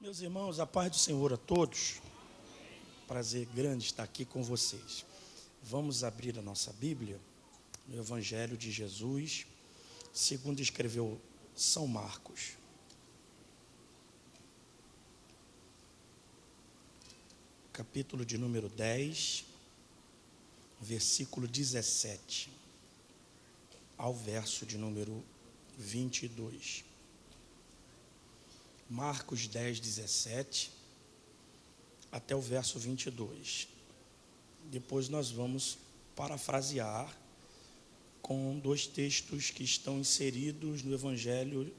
Meus irmãos, a paz do Senhor a todos. Prazer grande estar aqui com vocês. Vamos abrir a nossa Bíblia no Evangelho de Jesus, segundo escreveu São Marcos. Capítulo de número 10, versículo 17, ao verso de número 22. Marcos 10, 17, até o verso 22. Depois nós vamos parafrasear com dois textos que estão inseridos no Evangelho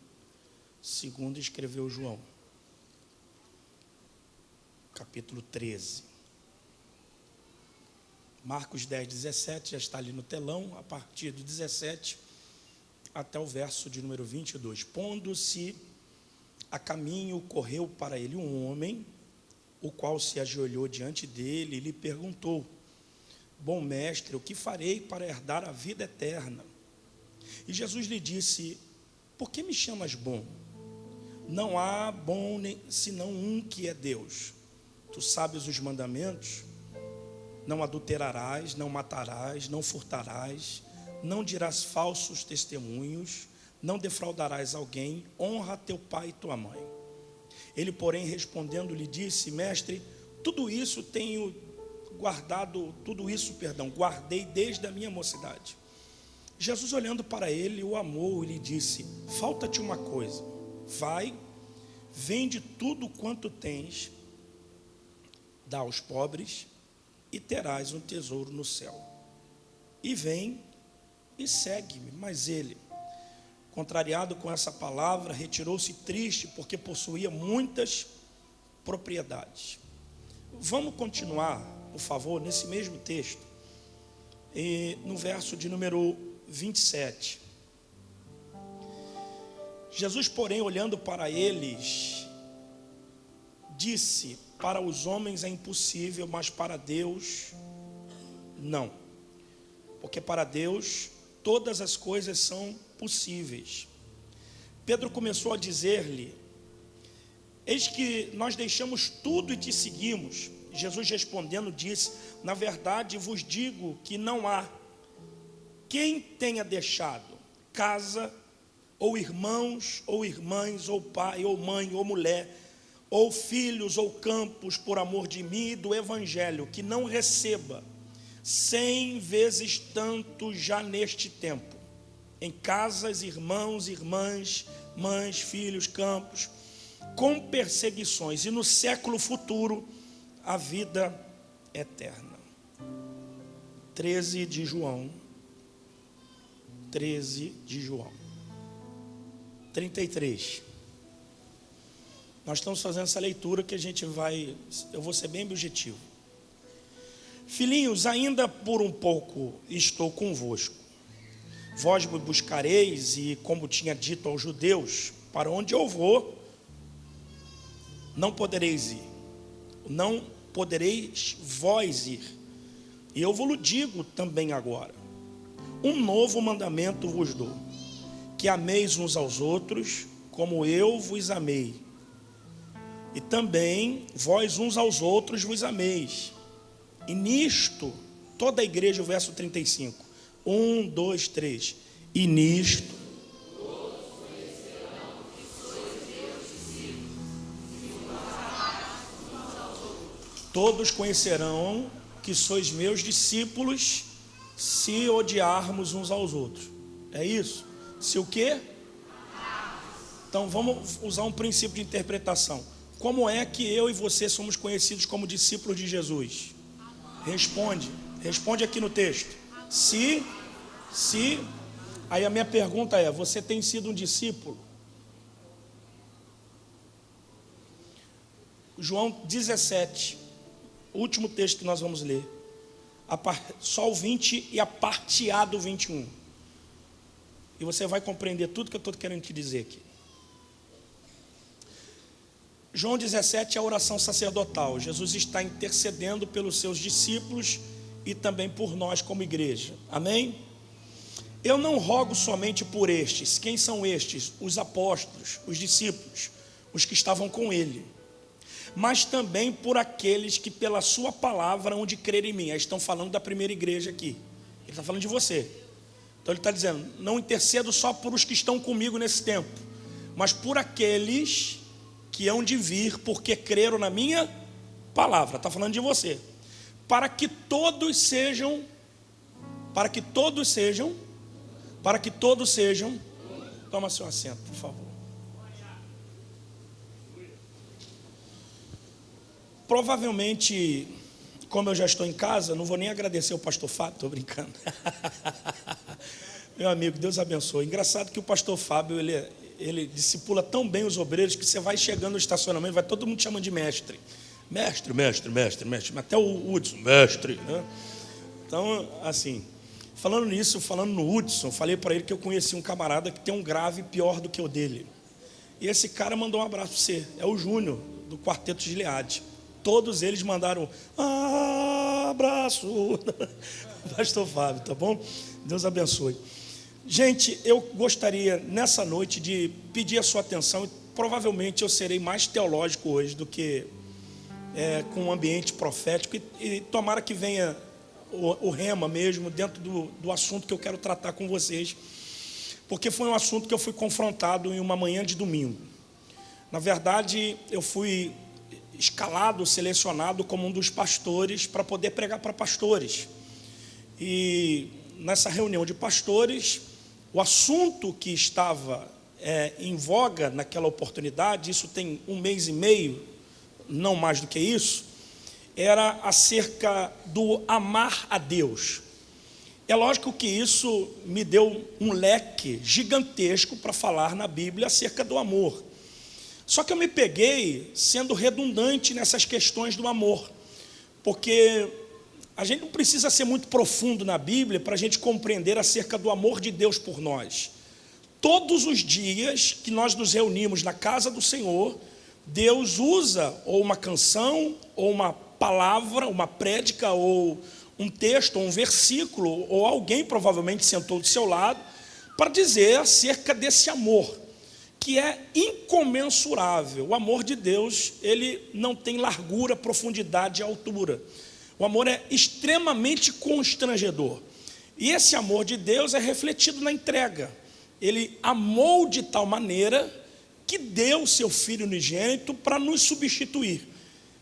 segundo escreveu João. Capítulo 13. Marcos 10, 17, já está ali no telão, a partir do 17 até o verso de número 22. Pondo-se a caminho, correu para ele um homem, o qual se ajoelhou diante dele e lhe perguntou: Bom mestre, o que farei para herdar a vida eterna? E Jesus lhe disse: Por que me chamas bom? Não há bom senão um, que é Deus. Tu sabes os mandamentos: não adulterarás, não matarás, não furtarás, não dirás falsos testemunhos, não defraudarás alguém, honra teu pai e tua mãe. Ele, porém, respondendo, lhe disse: Mestre, guardei desde a minha mocidade. Jesus, olhando para ele, o amou e lhe disse: Falta-te uma coisa, vai, vende tudo quanto tens, dá aos pobres, e terás um tesouro no céu. E vem e segue-me. Mas ele, contrariado com essa palavra, retirou-se triste, porque possuía muitas propriedades. Vamos continuar, por favor, nesse mesmo texto, e no verso de número 27. Jesus, porém, olhando para eles, disse: Para os homens é impossível, mas para Deus não. Porque para Deus todas as coisas são possíveis. Pedro começou a dizer-lhe: Eis que nós deixamos tudo e te seguimos. Jesus respondendo disse: Na verdade vos digo que não há quem tenha deixado casa, ou irmãos, ou irmãs, ou pai, ou mãe, ou mulher, ou filhos, ou campos, por amor de mim e do Evangelho, que não receba 100 vezes tanto já neste tempo, em casas, irmãos, irmãs, mães, filhos, campos, com perseguições, e no século futuro a vida eterna. 13 de João 33. Nós estamos fazendo essa leitura que eu vou ser bem objetivo. Filhinhos, ainda por um pouco estou convosco. Vós me buscareis, e como tinha dito aos judeus, para onde eu vou, não podereis ir. Não podereis vós ir. E eu vos digo também agora: um novo mandamento vos dou, que ameis uns aos outros, como eu vos amei. E também vós uns aos outros vos ameis. E nisto, toda a igreja, o verso 35. 1, 2, 3. E nisto todos conhecerão que sois meus discípulos, se odiarmos uns aos outros. É isso? Se o quê? Então vamos usar um princípio de interpretação. Como é que eu e você somos conhecidos como discípulos de Jesus? Responde aqui no texto. Se. Aí a minha pergunta é: você tem sido um discípulo? João 17, o último texto que nós vamos ler, só o 20 e a parte A do 21. E você vai compreender tudo que eu estou querendo te dizer aqui. João 17 é a oração sacerdotal. Jesus está intercedendo pelos seus discípulos e também por nós como igreja. Amém? Eu não rogo somente por estes. Quem são estes? Os apóstolos, os discípulos, os que estavam com ele. mas também por aqueles que pela sua palavra hão de crer em mim. Aí estão falando da primeira igreja aqui. Ele está falando de você. Então ele está dizendo, não intercedo só por os que estão comigo nesse tempo, mas por aqueles que hão de vir, porque creram na minha palavra. Está falando de você. Para que todos sejam, toma seu assento, por favor. Provavelmente, como eu já estou em casa, não vou nem agradecer o pastor Fábio, estou brincando. Meu amigo, Deus abençoe. Engraçado que o pastor Fábio, ele discipula tão bem os obreiros que você vai chegando no estacionamento, vai todo mundo chamando de mestre. Mestre, até o Hudson, mestre, né? Então, assim, falando no Hudson, falei para ele que eu conheci um camarada que tem um grave pior do que o dele. E esse cara mandou um abraço para você, é o Júnior, do Quarteto Gileade. Todos eles mandaram abraço, pastor Fábio, tá bom? Deus abençoe. Gente, eu gostaria nessa noite de pedir a sua atenção, e provavelmente eu serei mais teológico hoje do que com um ambiente profético, e tomara que venha o rema mesmo dentro do assunto que eu quero tratar com vocês, porque foi um assunto que eu fui confrontado em uma manhã de domingo. Na verdade, eu fui escalado, selecionado como um dos pastores para poder pregar para pastores. E nessa reunião de pastores, o assunto que estava em voga naquela oportunidade, isso tem 1 mês e meio, não mais do que isso, era acerca do amar a Deus. É lógico que isso me deu um leque gigantesco para falar na Bíblia acerca do amor. Só que eu me peguei sendo redundante nessas questões do amor, porque a gente não precisa ser muito profundo na Bíblia para a gente compreender acerca do amor de Deus por nós. Todos os dias que nós nos reunimos na casa do Senhor, Deus usa ou uma canção, ou uma palavra, uma prédica, ou um texto, ou um versículo, ou alguém provavelmente sentou do seu lado, para dizer acerca desse amor, que é incomensurável. O amor de Deus, ele não tem largura, profundidade e altura. O amor é extremamente constrangedor. E esse amor de Deus é refletido na entrega. Ele amou de tal maneira que deu seu Filho unigênito para nos substituir.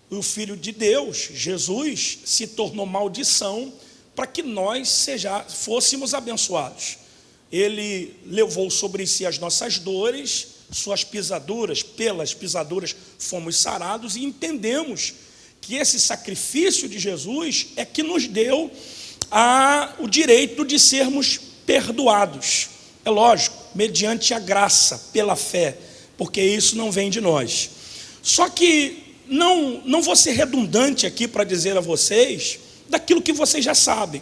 O Filho de Deus, Jesus, se tornou maldição para que nós fôssemos abençoados. Ele levou sobre si as nossas dores, suas pisaduras, pelas pisaduras fomos sarados, e entendemos que esse sacrifício de Jesus é que nos deu o direito de sermos perdoados. É lógico, mediante a graça, pela fé, porque isso não vem de nós. Só que não vou ser redundante aqui para dizer a vocês daquilo que vocês já sabem.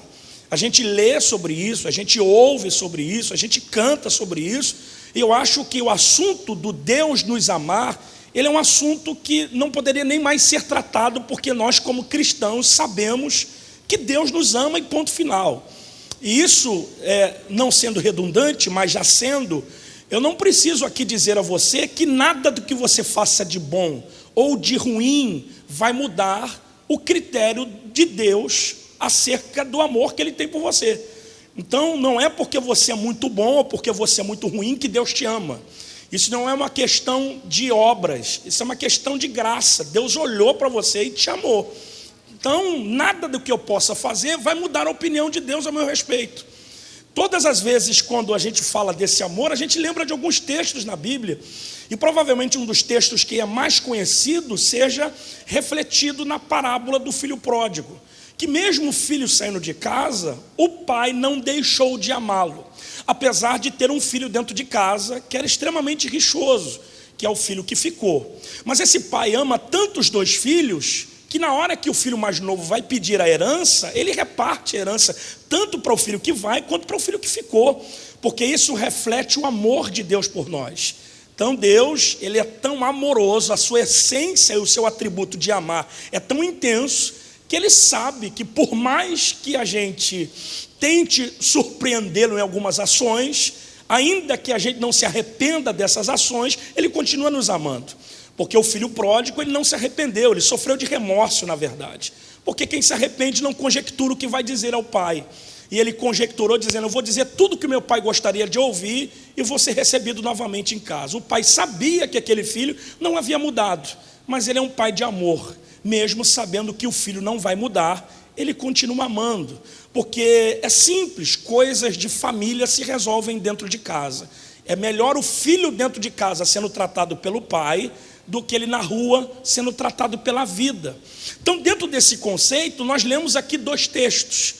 A gente lê sobre isso, a gente ouve sobre isso, a gente canta sobre isso, e eu acho que o assunto do Deus nos amar, ele é um assunto que não poderia nem mais ser tratado, porque nós, como cristãos, sabemos que Deus nos ama e ponto final. E isso, não sendo redundante, mas já sendo, eu não preciso aqui dizer a você que nada do que você faça de bom ou de ruim vai mudar o critério de Deus acerca do amor que Ele tem por você. Então, não é porque você é muito bom ou porque você é muito ruim que Deus te ama. Isso não é uma questão de obras, isso é uma questão de graça. Deus olhou para você e te amou. Então, nada do que eu possa fazer vai mudar a opinião de Deus a meu respeito. Todas as vezes quando a gente fala desse amor, a gente lembra de alguns textos na Bíblia, e provavelmente um dos textos que é mais conhecido seja refletido na parábola do filho pródigo, que mesmo o filho saindo de casa, o pai não deixou de amá-lo, apesar de ter um filho dentro de casa que era extremamente rixoso, que é o filho que ficou. Mas esse pai ama tanto os dois filhos, que na hora que o filho mais novo vai pedir a herança, ele reparte a herança tanto para o filho que vai, quanto para o filho que ficou, porque isso reflete o amor de Deus por nós. Então Deus, Ele é tão amoroso, a sua essência e o seu atributo de amar é tão intenso, que Ele sabe que por mais que a gente tente surpreendê-lo em algumas ações, ainda que a gente não se arrependa dessas ações, Ele continua nos amando. Porque o filho pródigo, ele não se arrependeu, ele sofreu de remorso, na verdade. Porque quem se arrepende não conjectura o que vai dizer ao pai. E ele conjecturou dizendo: eu vou dizer tudo que meu pai gostaria de ouvir e vou ser recebido novamente em casa. O pai sabia que aquele filho não havia mudado, mas ele é um pai de amor. Mesmo sabendo que o filho não vai mudar, ele continua amando. Porque é simples, coisas de família se resolvem dentro de casa. É melhor o filho dentro de casa sendo tratado pelo pai do que ele na rua sendo tratado pela vida. Então, dentro desse conceito, nós lemos aqui dois textos.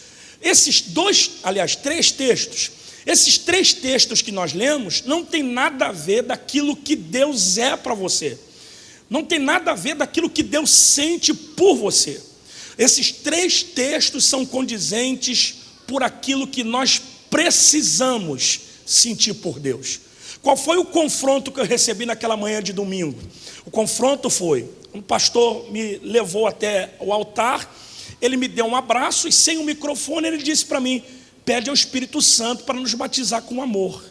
Três textos. Esses três textos que nós lemos não tem nada a ver daquilo que Deus é para você. Não tem nada a ver daquilo que Deus sente por você. Esses três textos são condizentes por aquilo que nós precisamos sentir por Deus. Qual foi o confronto que eu recebi naquela manhã de domingo? O confronto foi: um pastor me levou até o altar, ele me deu um abraço e sem o microfone ele disse para mim: pede ao Espírito Santo para nos batizar com amor.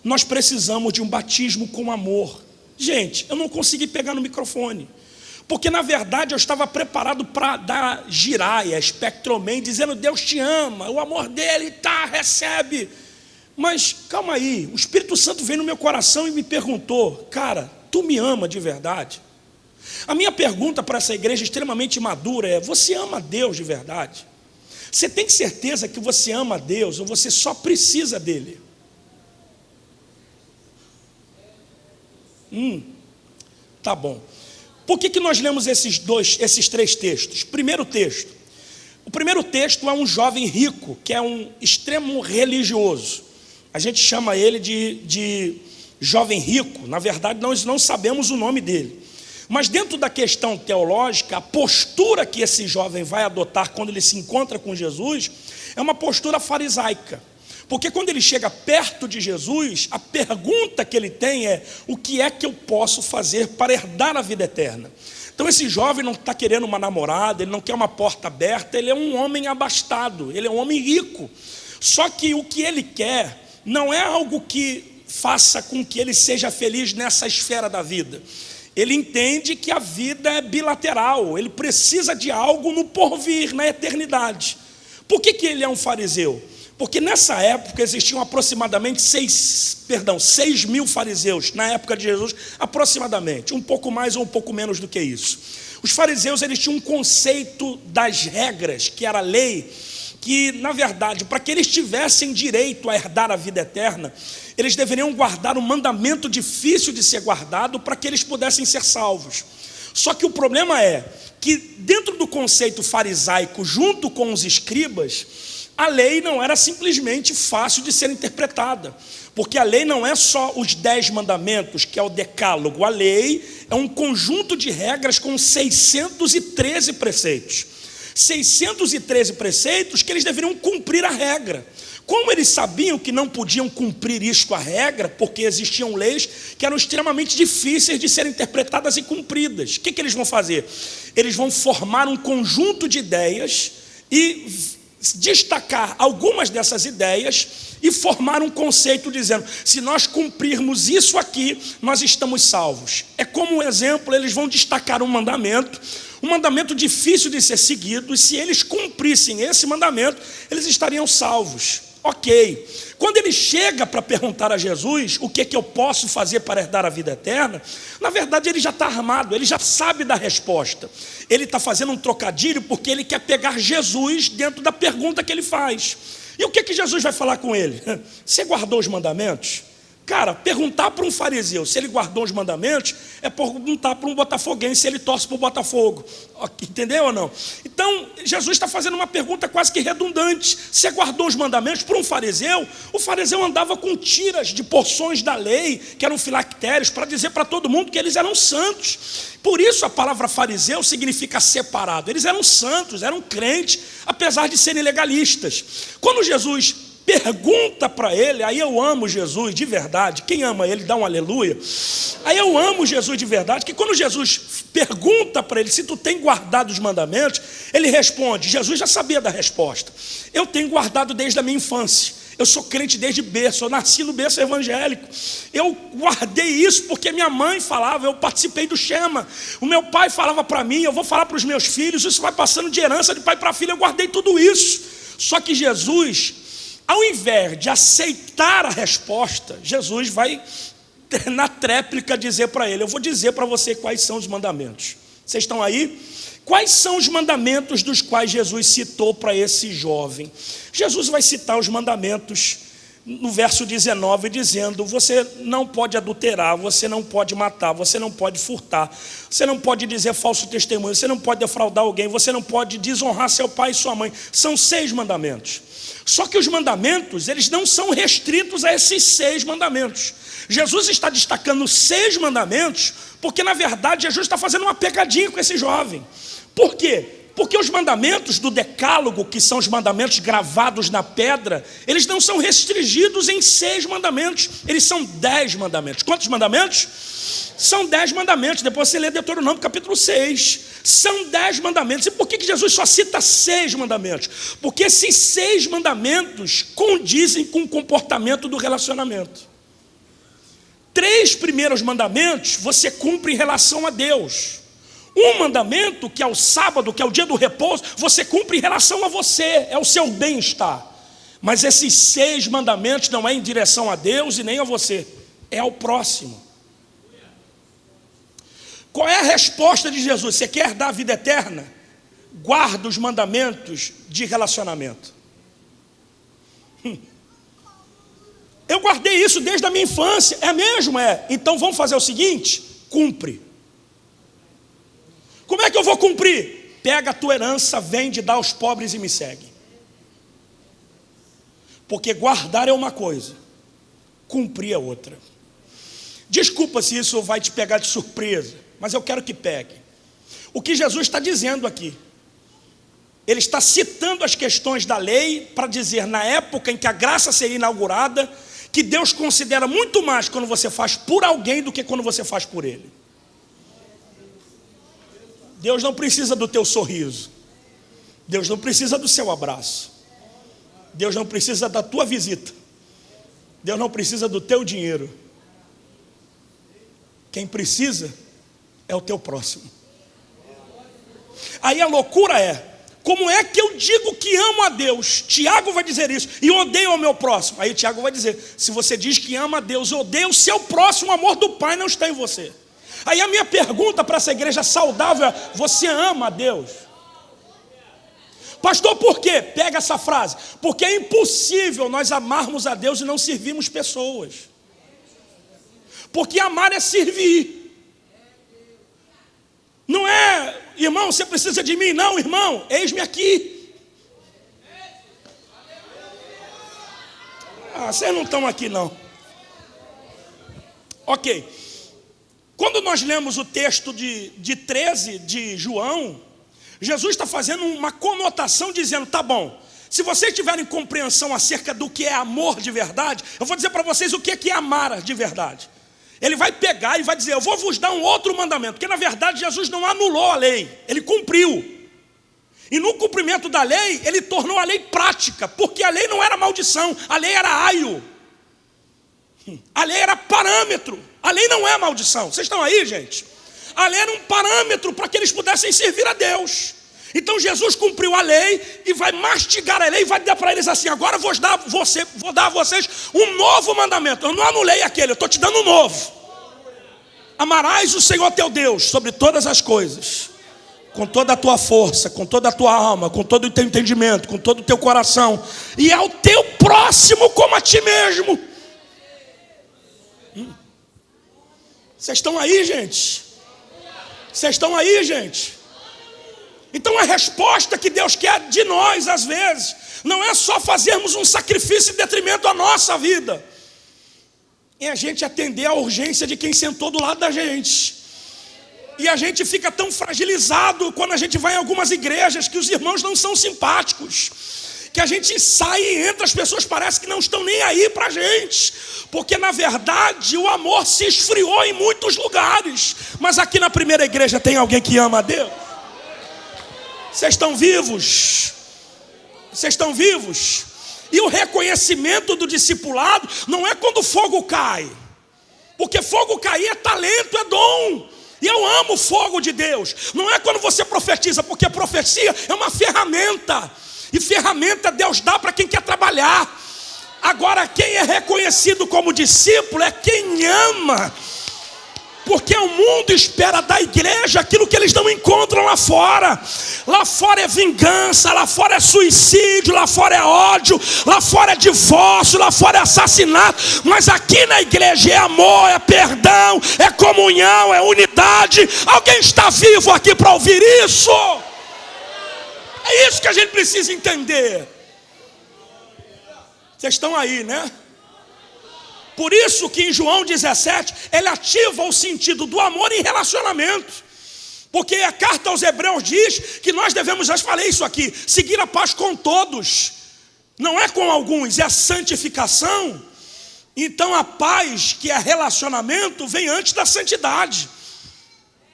Nós precisamos de um batismo com amor. Gente, eu não consegui pegar no microfone, porque na verdade eu estava preparado para dar giraia, espectroman, dizendo: Deus te ama, o amor dele, recebe. Mas calma aí, o Espírito Santo veio no meu coração e me perguntou: cara, tu me ama de verdade? A minha pergunta para essa igreja extremamente madura é: você ama Deus de verdade? Você tem certeza que você ama Deus ou você só precisa dele? Tá bom. Por que nós lemos esses três textos? Primeiro texto. O primeiro texto é um jovem rico, que é um extremo religioso. A gente chama ele de jovem rico. Na verdade, nós não sabemos o nome dele. Mas dentro da questão teológica, a postura que esse jovem vai adotar quando ele se encontra com Jesus é uma postura farisaica. Porque quando ele chega perto de Jesus, a pergunta que ele tem é: o que é que eu posso fazer para herdar a vida eterna? Então esse jovem não está querendo uma namorada, ele não quer uma porta aberta, ele é um homem abastado, ele é um homem rico. Só que o que ele quer não é algo que faça com que ele seja feliz nessa esfera da vida. Ele entende que a vida é bilateral, ele precisa de algo no porvir, na eternidade. Por que ele é um fariseu? Porque nessa época existiam aproximadamente 6 mil fariseus, na época de Jesus, aproximadamente, um pouco mais ou um pouco menos do que isso. Os fariseus, eles tinham um conceito das regras, que era a lei, que na verdade, para que eles tivessem direito a herdar a vida eterna, eles deveriam guardar um mandamento difícil de ser guardado para que eles pudessem ser salvos. Só que o problema é que dentro do conceito farisaico, junto com os escribas, a lei não era simplesmente fácil de ser interpretada, porque a lei não é só os 10 mandamentos, que é o decálogo. A lei é um conjunto de regras com 613 preceitos. 613 preceitos que eles deveriam cumprir a regra. Como eles sabiam que não podiam cumprir isto a regra, porque existiam leis que eram extremamente difíceis de serem interpretadas e cumpridas, o que eles vão fazer? Eles vão formar um conjunto de ideias e destacar algumas dessas ideias e formar um conceito dizendo: se nós cumprirmos isso aqui, nós estamos salvos. É como um exemplo, eles vão destacar um mandamento difícil de ser seguido, e se eles cumprissem esse mandamento, eles estariam salvos. Ok. Quando ele chega para perguntar a Jesus o que eu posso fazer para herdar a vida eterna, na verdade ele já está armado, ele já sabe da resposta. Ele está fazendo um trocadilho porque ele quer pegar Jesus dentro da pergunta que ele faz. E o que Jesus vai falar com ele? Você guardou os mandamentos? Cara, perguntar para um fariseu se ele guardou os mandamentos é perguntar para um botafoguense se ele torce para o Botafogo. Entendeu ou não? Então, Jesus está fazendo uma pergunta quase que redundante. Você guardou os mandamentos? Para um fariseu, o fariseu andava com tiras de porções da lei, que eram filactérios, para dizer para todo mundo que eles eram santos. Por isso a palavra fariseu significa separado. Eles eram santos, eram crentes, apesar de serem legalistas. Quando Jesus pergunta para ele, aí eu amo Jesus de verdade. Quem ama ele dá um aleluia. Aí eu amo Jesus de verdade, que quando Jesus pergunta para ele se tu tem guardado os mandamentos, ele responde. Jesus já sabia da resposta: eu tenho guardado desde a minha infância. Eu sou crente desde berço, eu nasci no berço evangélico. Eu guardei isso porque minha mãe falava, eu participei do Shema. O meu pai falava para mim, eu vou falar para os meus filhos, isso vai passando de herança de pai para filho, eu guardei tudo isso. Só que Jesus, ao invés de aceitar a resposta, Jesus vai na tréplica dizer para ele: eu vou dizer para você quais são os mandamentos. Vocês estão aí? Quais são os mandamentos dos quais Jesus citou para esse jovem? Jesus vai citar os mandamentos no verso 19, dizendo: você não pode adulterar, você não pode matar, você não pode furtar, você não pode dizer falso testemunho, você não pode defraudar alguém, você não pode desonrar seu pai e sua mãe. São 6 mandamentos. Só que os mandamentos, eles não são restritos a esses 6 mandamentos. Jesus está destacando 6 mandamentos, porque na verdade Jesus está fazendo uma pegadinha com esse jovem. Por quê? Porque os mandamentos do decálogo, que são os mandamentos gravados na pedra, eles não são restringidos em 6 mandamentos, eles são 10 mandamentos. Quantos mandamentos? São 10 mandamentos. Depois você lê Deuteronômio capítulo 6. São 10 mandamentos. E por que Jesus só cita 6 mandamentos? Porque esses 6 mandamentos condizem com o comportamento do relacionamento. 3 primeiros mandamentos você cumpre em relação a Deus. Um mandamento, que é o sábado, que é o dia do repouso, você cumpre em relação a você, é o seu bem-estar. Mas esses 6 mandamentos não é em direção a Deus e nem a você, é ao próximo. Qual é a resposta de Jesus? Você quer dar a vida eterna? Guarda os mandamentos de relacionamento. Eu guardei isso desde a minha infância. É mesmo? É. Então vamos fazer o seguinte: cumpre. Como é que eu vou cumprir? Pega a tua herança, vende, dá aos pobres e me segue. Porque guardar é uma coisa, cumprir é outra. Desculpa se isso vai te pegar de surpresa, mas eu quero que pegue. O que Jesus está dizendo aqui? Ele está citando as questões da lei para dizer, na época em que a graça seria inaugurada, que Deus considera muito mais quando você faz por alguém do que quando você faz por Ele. Deus não precisa do teu sorriso. Deus não precisa do seu abraço. Deus não precisa da tua visita. Deus não precisa do teu dinheiro. Quem precisa é o teu próximo. Aí a loucura é: como é que eu digo que amo a Deus? Tiago vai dizer isso, e odeio ao meu próximo. Aí Tiago vai dizer: se você diz que ama a Deus, odeia o seu próximo, o amor do Pai não está em você. Aí a minha pergunta para essa igreja saudável é: você ama a Deus? Pastor, por quê? Pega essa frase: porque é impossível nós amarmos a Deus e não servirmos pessoas. Porque amar é servir. Não é, irmão, você precisa de mim. Não, irmão, eis-me aqui. Vocês não estão aqui não. Ok. Quando nós lemos o texto de 13 de João, Jesus está fazendo uma conotação dizendo: tá bom, se vocês tiverem compreensão acerca do que é amor de verdade, eu vou dizer para vocês o que é amar de verdade. Ele vai pegar e vai dizer: eu vou vos dar um outro mandamento, porque na verdade Jesus não anulou a lei, ele cumpriu. E no cumprimento da lei, ele tornou a lei prática, porque a lei não era maldição, a lei era aio. A lei era parâmetro, a lei não é maldição. Vocês estão aí, gente? A lei era um parâmetro para que eles pudessem servir a Deus. Então Jesus cumpriu a lei e vai mastigar a lei e vai dar para eles assim: agora vou dar a vocês um novo mandamento. Eu não anulei aquele, eu estou te dando um novo. Amarás o Senhor teu Deus sobre todas as coisas, com toda a tua força, com toda a tua alma, com todo o teu entendimento, com todo o teu coração, e ao teu próximo como a ti mesmo. Vocês estão aí, gente? Vocês estão aí, gente? Então a resposta que Deus quer de nós, às vezes, não é só fazermos um sacrifício em detrimento da nossa vida, é a gente atender a urgência de quem sentou do lado da gente. E a gente fica tão fragilizado quando a gente vai em algumas igrejas que os irmãos não são simpáticos, que a gente sai e entra, as pessoas parecem que não estão nem aí para a gente, porque na verdade o amor se esfriou em muitos lugares. Mas aqui na primeira igreja tem alguém que ama a Deus? Vocês estão vivos? Vocês estão vivos? E o reconhecimento do discipulado não é quando o fogo cai, porque fogo cair é talento, é dom. E eu amo o fogo de Deus. Não é quando você profetiza, porque profecia é uma ferramenta, e ferramenta Deus dá para quem quer trabalhar. Agora, quem é reconhecido como discípulo é quem ama, porque o mundo espera da igreja aquilo que eles não encontram lá fora. Lá fora é vingança, lá fora é suicídio, lá fora é ódio, lá fora é divórcio, lá fora é assassinato. Mas aqui na igreja é amor, é perdão, é comunhão, é unidade. Alguém está vivo aqui para ouvir isso? É isso que a gente precisa entender. Vocês estão aí, né? Por isso que em João 17, ele ativa o sentido do amor em relacionamento. Porque a carta aos Hebreus diz que nós devemos, já falei isso aqui, seguir a paz com todos. Não é com alguns, é a santificação. Então a paz, que é relacionamento, vem antes da santidade.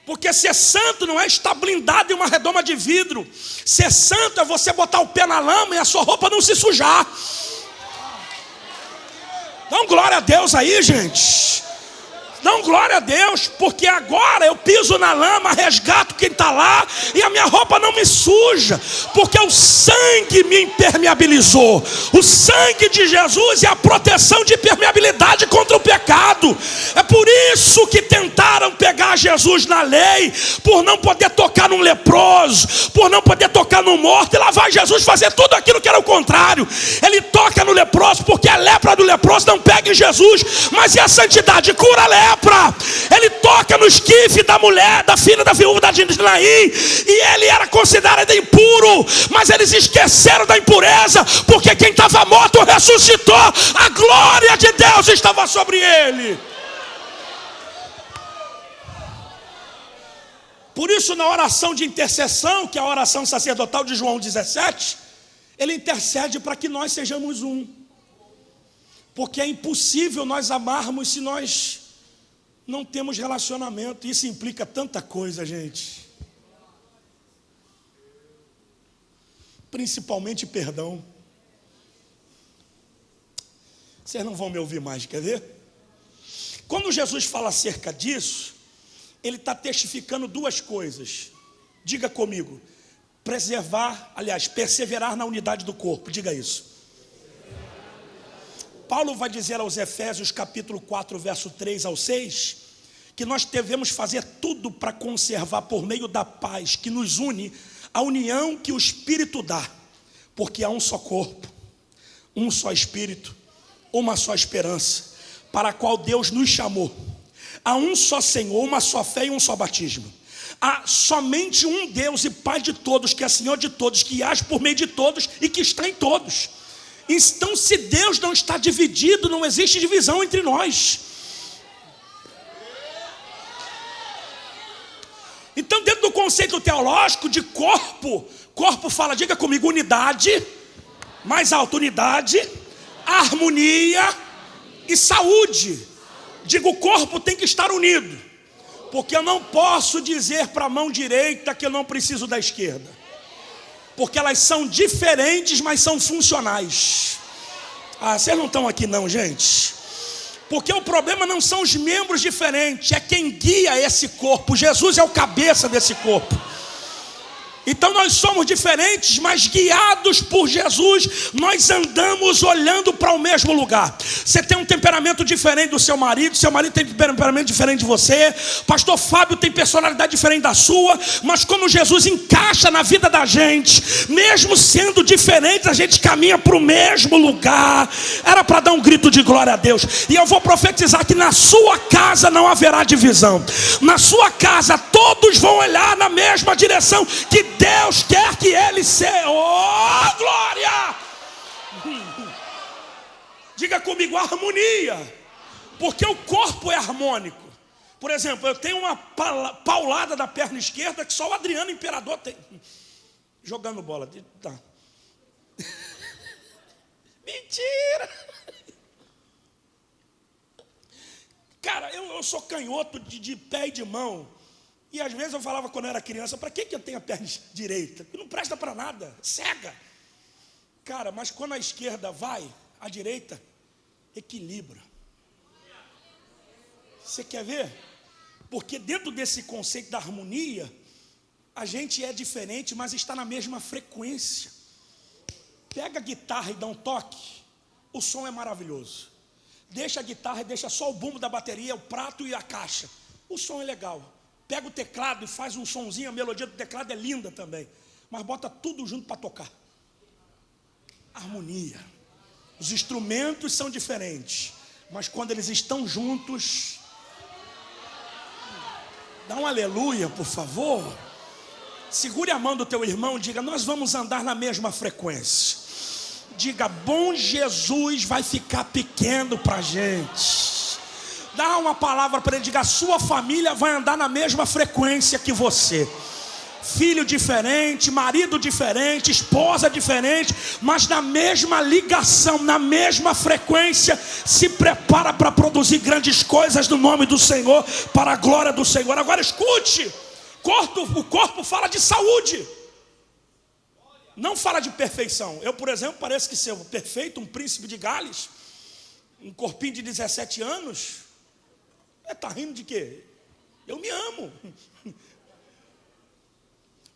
Porque ser santo não é estar blindado em uma redoma de vidro. Ser santo é você botar o pé na lama e a sua roupa não se sujar. Dá glória a Deus aí, gente. Dá glória a Deus, porque agora eu piso na lama, resgato quem está lá, e a minha roupa não me suja, porque o sangue me impermeabilizou. O sangue de Jesus é a proteção de impermeabilidade contra o pecado. É por isso que tentaram pegar Jesus na lei, por não poder tocar num leproso, por não poder tocar num morto, e lá vai Jesus fazer tudo aquilo que era o contrário. Ele toca no leproso, porque a lepra do leproso não pega em Jesus, mas e a santidade cura a lepra. Ele toca no esquife da mulher, da filha da viúva da Naim, e ele era considerado impuro, mas eles esqueceram da impureza, porque quem estava morto ressuscitou, a glória de Deus estava sobre ele. Por isso, na oração de intercessão, que é a oração sacerdotal de João 17, ele intercede para que nós sejamos um, porque é impossível nós amarmos se nós não temos relacionamento. Isso implica tanta coisa, gente. Principalmente perdão. Vocês não vão me ouvir mais, quer ver? Quando Jesus fala acerca disso, ele está testificando duas coisas. Diga comigo. Perseverar na unidade do corpo. Diga isso. Paulo vai dizer aos Efésios capítulo 4, verso 3 ao 6, que nós devemos fazer tudo para conservar por meio da paz que nos une, a união que o Espírito dá, porque há um só corpo, um só Espírito, uma só esperança, para a qual Deus nos chamou. Há um só Senhor, uma só fé e um só batismo. Há somente um Deus e Pai de todos, que é Senhor de todos, que age por meio de todos e que está em todos. Então, se Deus não está dividido, não existe divisão entre nós. Então, dentro do conceito teológico de corpo, corpo fala, diga comigo, unidade, mais alto, unidade, harmonia e saúde. Digo, o corpo tem que estar unido, porque eu não posso dizer para a mão direita que eu não preciso da esquerda, porque elas são diferentes, mas são funcionais. Vocês não estão aqui não, gente. Porque o problema não são os membros diferentes, é quem guia esse corpo. Jesus é o cabeça desse corpo. Então nós somos diferentes, mas guiados por Jesus, nós andamos olhando para o mesmo lugar. Você tem um temperamento diferente do seu marido tem um temperamento diferente de você, pastor Fábio tem personalidade diferente da sua, mas quando Jesus encaixa na vida da gente, mesmo sendo diferentes, a gente caminha para o mesmo lugar. Era para dar um grito de glória a Deus. E eu vou profetizar que na sua casa não haverá divisão. Na sua casa todos vão olhar na mesma direção que Deus quer que ele seja. Oh, glória! Diga comigo, harmonia. Porque o corpo é harmônico. Por exemplo, eu tenho uma paulada da perna esquerda que só o Adriano Imperador tem. Jogando bola. Tá. Mentira! Cara, eu sou canhoto de pé e de mão. E às vezes eu falava quando eu era criança, para que eu tenho a perna direita? Que não presta para nada, cega. Cara, mas quando a esquerda vai, a direita equilibra. Você quer ver? Porque dentro desse conceito da harmonia, a gente é diferente, mas está na mesma frequência. Pega a guitarra e dá um toque, o som é maravilhoso. Deixa a guitarra e deixa só o bumbo da bateria, o prato e a caixa, o som é legal. Pega o teclado e faz um sonzinho, a melodia do teclado é linda também, mas bota tudo junto para tocar. Harmonia. Os instrumentos são diferentes, mas quando eles estão juntos, dá um aleluia, por favor. Segure a mão do teu irmão e diga: nós vamos andar na mesma frequência. Diga: bom Jesus vai ficar pequeno para a gente. Dá uma palavra para ele, diga: a sua família vai andar na mesma frequência que você. Filho diferente, marido diferente, esposa diferente, mas na mesma ligação, na mesma frequência. Se prepara para produzir grandes coisas no nome do Senhor, para a glória do Senhor. Agora escute, o corpo fala de saúde, não fala de perfeição. Eu, por exemplo, pareço que ser perfeito, um príncipe de Gales, um corpinho de 17 anos. Tá rindo de quê? Eu me amo.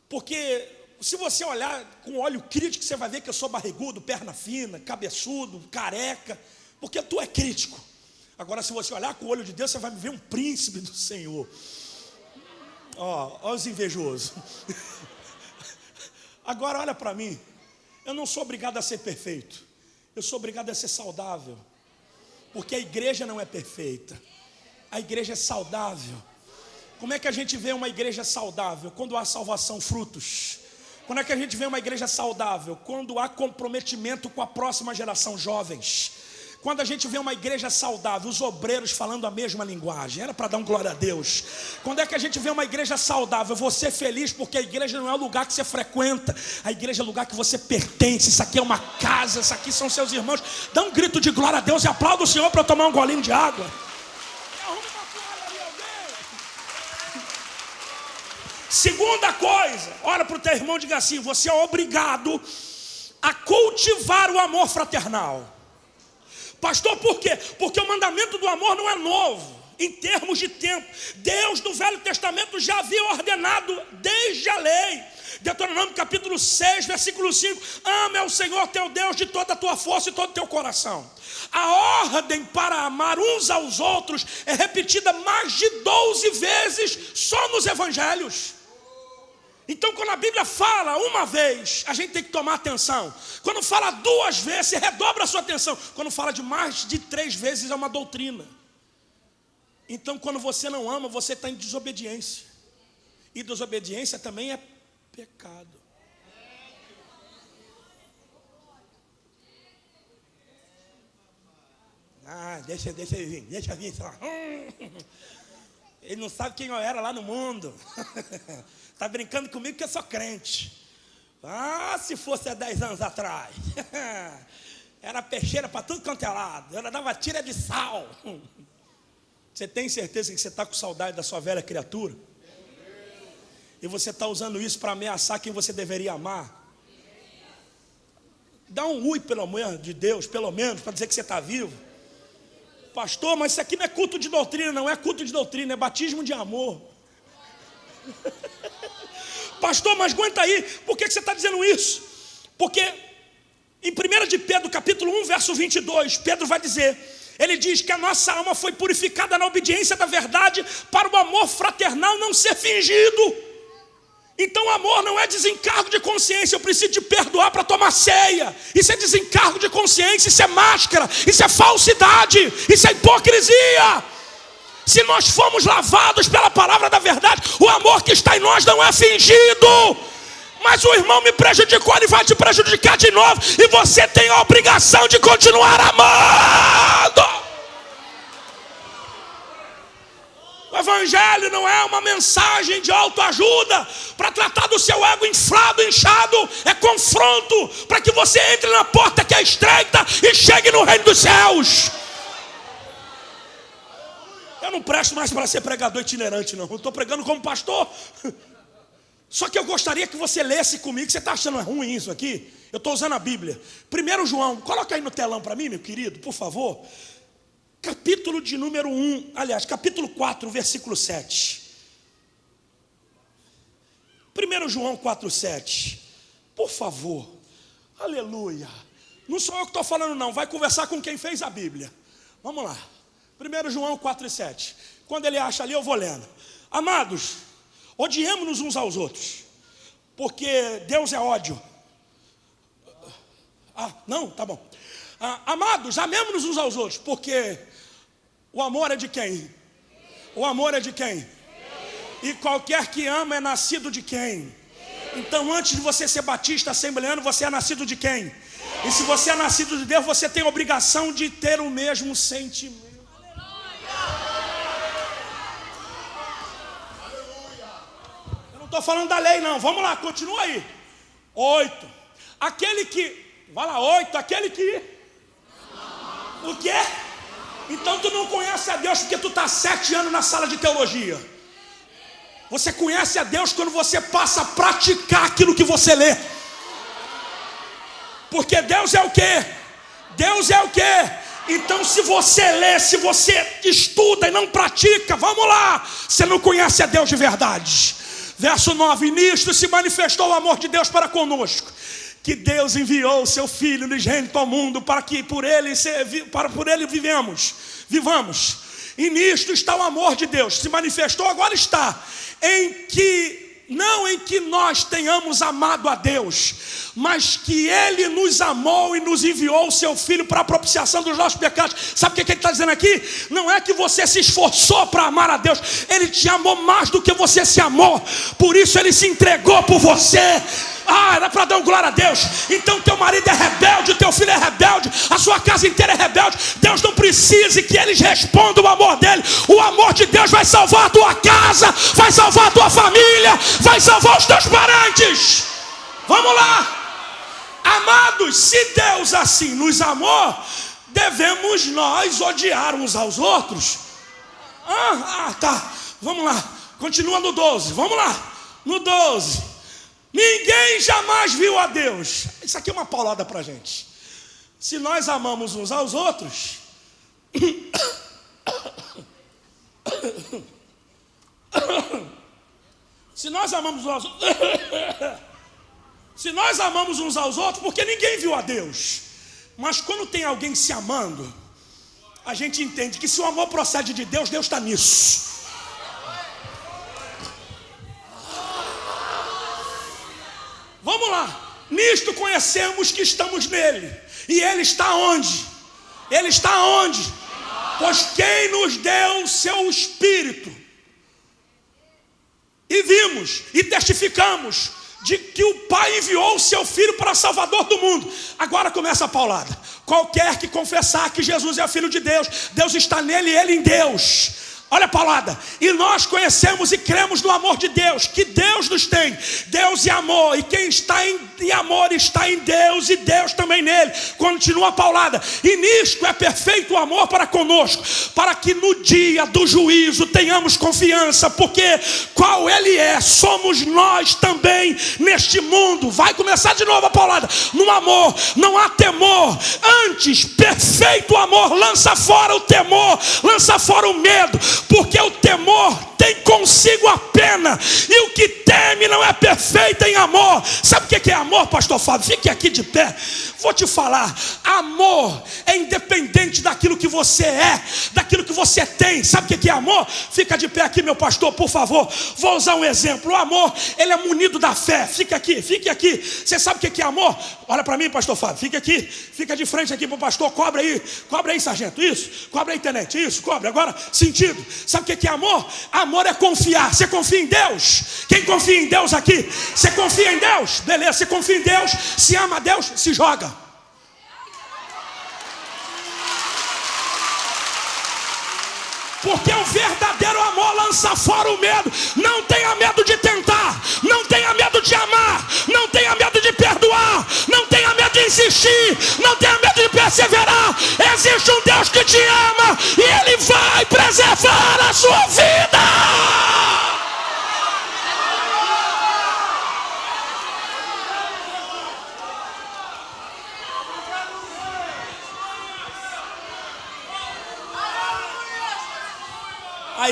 Porque se você olhar com olho crítico, você vai ver que eu sou barrigudo, perna fina, cabeçudo, careca, porque tu é crítico. Agora, se você olhar com o olho de Deus, você vai me ver um príncipe do Senhor. Ó os invejosos. Agora olha para mim, eu não sou obrigado a ser perfeito, eu sou obrigado a ser saudável, porque a igreja não é perfeita, a igreja é saudável. Como é que a gente vê uma igreja saudável? Quando há salvação, frutos. Quando é que a gente vê uma igreja saudável? Quando há comprometimento com a próxima geração, jovens. Quando a gente vê uma igreja saudável, os obreiros falando a mesma linguagem. Era para dar um glória a Deus. Quando é que a gente vê uma igreja saudável? Você feliz porque a igreja não é o lugar que você frequenta, a igreja é o lugar que você pertence. Isso aqui é uma casa, isso aqui são seus irmãos. Dá um grito de glória a Deus e aplauda o Senhor para eu tomar um golinho de água. Segunda coisa, olha para o teu irmão e diga assim: você é obrigado a cultivar o amor fraternal. Pastor, por quê? Porque o mandamento do amor não é novo em termos de tempo. Deus no Velho Testamento já havia ordenado desde a lei. Deuteronômio capítulo 6, versículo 5: ama ao Senhor teu Deus de toda a tua força e todo o teu coração. A ordem para amar uns aos outros é repetida mais de 12 vezes só nos evangelhos. Então, quando a Bíblia fala uma vez, a gente tem que tomar atenção. Quando fala 2 vezes, você redobra a sua atenção. Quando fala de mais de 3 vezes, é uma doutrina. Então, quando você não ama, você está em desobediência. E desobediência também é pecado. Deixa ele vir só. Ele não sabe quem eu era lá no mundo. Está brincando comigo que eu sou crente. Se fosse há 10 anos atrás. Era peixeira para tudo quanto é lado. Ela dava tira de sal. Você tem certeza que você está com saudade da sua velha criatura? E você está usando isso para ameaçar quem você deveria amar? Dá um ui, pelo amor de Deus, pelo menos, para dizer que você está vivo. Pastor, mas isso aqui não é culto de doutrina. Não é culto de doutrina, é batismo de amor. Pastor, mas aguenta aí, por que você está dizendo isso? Porque em 1 de Pedro, capítulo 1, verso 22, Pedro vai dizer, ele diz que a nossa alma foi purificada na obediência da verdade para o amor fraternal não ser fingido. Então o amor não é desencargo de consciência, eu preciso te perdoar para tomar ceia. Isso é desencargo de consciência, isso é máscara, isso é falsidade, isso é hipocrisia. Se nós fomos lavados pela palavra da verdade, o amor que está em nós não é fingido. Mas o irmão me prejudicou, ele vai te prejudicar de novo, e você tem a obrigação de continuar amando. O evangelho não é uma mensagem de autoajuda para tratar do seu ego inflado, inchado. É confronto para que você entre na porta que é estreita e chegue no reino dos céus. Eu não presto mais para ser pregador itinerante, não. Eu estou pregando como pastor. Só que eu gostaria que você lesse comigo. Você está achando ruim isso aqui? Eu estou usando a Bíblia. 1 João, coloca aí no telão para mim, meu querido, por favor. Capítulo de número 1, aliás, capítulo 4, versículo 7. 1 João 4, 7. Por favor. Aleluia. Não sou eu que estou falando não, vai conversar com quem fez a Bíblia. Vamos lá. 1 João 4, 7. Quando ele acha ali, eu vou lendo. Amados, odiemos-nos uns aos outros, porque Deus é ódio. Não, tá bom. Amados, amemos-nos uns aos outros, porque o amor é de quem? O amor é de quem? E qualquer que ama é nascido de quem? Então, antes de você ser batista, assembleano, você é nascido de quem? E se você é nascido de Deus, você tem a obrigação de ter o mesmo sentimento. Eu não estou falando da lei, não. Vamos lá, continua aí. 8. Aquele que... Vai lá, 8. Aquele que... O quê? Então tu não conhece a Deus porque tu está 7 anos na sala de teologia. Você conhece a Deus quando você passa a praticar aquilo que você lê. Porque Deus é o quê? Deus é o quê? Então se você lê, se você estuda e não pratica, vamos lá, você não conhece a Deus de verdade. Verso 9, nisto se manifestou o amor de Deus para conosco, que Deus enviou o seu Filho unigênito ao mundo para que por ele vivamos. E nisto está o amor de Deus, se manifestou, agora está, não em que nós tenhamos amado a Deus, mas que Ele nos amou e nos enviou o seu Filho para a propiciação dos nossos pecados. Sabe o que Ele está dizendo aqui? Não é que você se esforçou para amar a Deus, Ele te amou mais do que você se amou, por isso Ele se entregou por você. Era para dar glória a Deus. Então teu marido é rebelde, teu filho é rebelde, a sua casa inteira é rebelde. Deus não precisa que eles respondam o amor dele. O amor de Deus vai salvar a tua casa, vai salvar a tua família, vai salvar os teus parentes. Vamos lá. Amados, se Deus assim nos amou, devemos nós odiar uns aos outros. Tá. Vamos lá. Continua no 12. Vamos lá. No 12. Ninguém jamais viu a Deus. Isso aqui é uma paulada para a gente. Se nós amamos uns aos outros, se nós amamos uns aos outros, porque ninguém viu a Deus. Mas quando tem alguém se amando, a gente entende que se o amor procede de Deus, Deus está nisso. Vamos lá. Nisto conhecemos que estamos nele. E ele está onde? Ele está onde? Pois quem nos deu o seu Espírito? E vimos e testificamos de que o Pai enviou o seu Filho para Salvador do mundo. Agora começa a paulada. Qualquer que confessar que Jesus é Filho de Deus, Deus está nele e ele em Deus. Olha a palavra. E nós conhecemos e cremos no amor de Deus, que Deus nos tem. Deus é amor, e quem está em amor está em Deus, e Deus também nele. Continua a palavra. E nisto é perfeito o amor para conosco, para que no dia do juízo tenhamos confiança, porque qual ele é, somos nós também neste mundo. Vai começar de novo a palavra. No amor não há temor, antes perfeito amor lança fora o temor, lança fora o medo, porque o temor tem consigo a pena, e o que teme não é perfeito em amor. Sabe o que é amor, pastor Fábio? Fique aqui de pé. Vou te falar, amor é independente daquilo que você é, daquilo que você tem. Sabe o que é amor? Fica de pé aqui, meu pastor, por favor. Vou usar um exemplo. O amor, ele é munido da fé. Fique aqui, fique aqui. Você sabe o que é amor? Olha para mim, pastor Fábio, fica aqui, fica de frente aqui para o pastor. Cobre aí, sargento, isso. Cobre aí, tenente, isso, cobre. Agora, sentido. Sabe o que é amor? Amor é confiar. Você confia em Deus? Quem confia em Deus aqui? Você confia em Deus? Beleza, você confia em Deus, se ama a Deus, se joga. Porque o verdadeiro amor lança fora o medo. Não tenha medo de tentar, não tenha medo de amar, não tenha medo de perdoar, não tenha medo de insistir, não tenha medo de perseverar. Existe um Deus que te ama e Ele vai preservar a sua vida.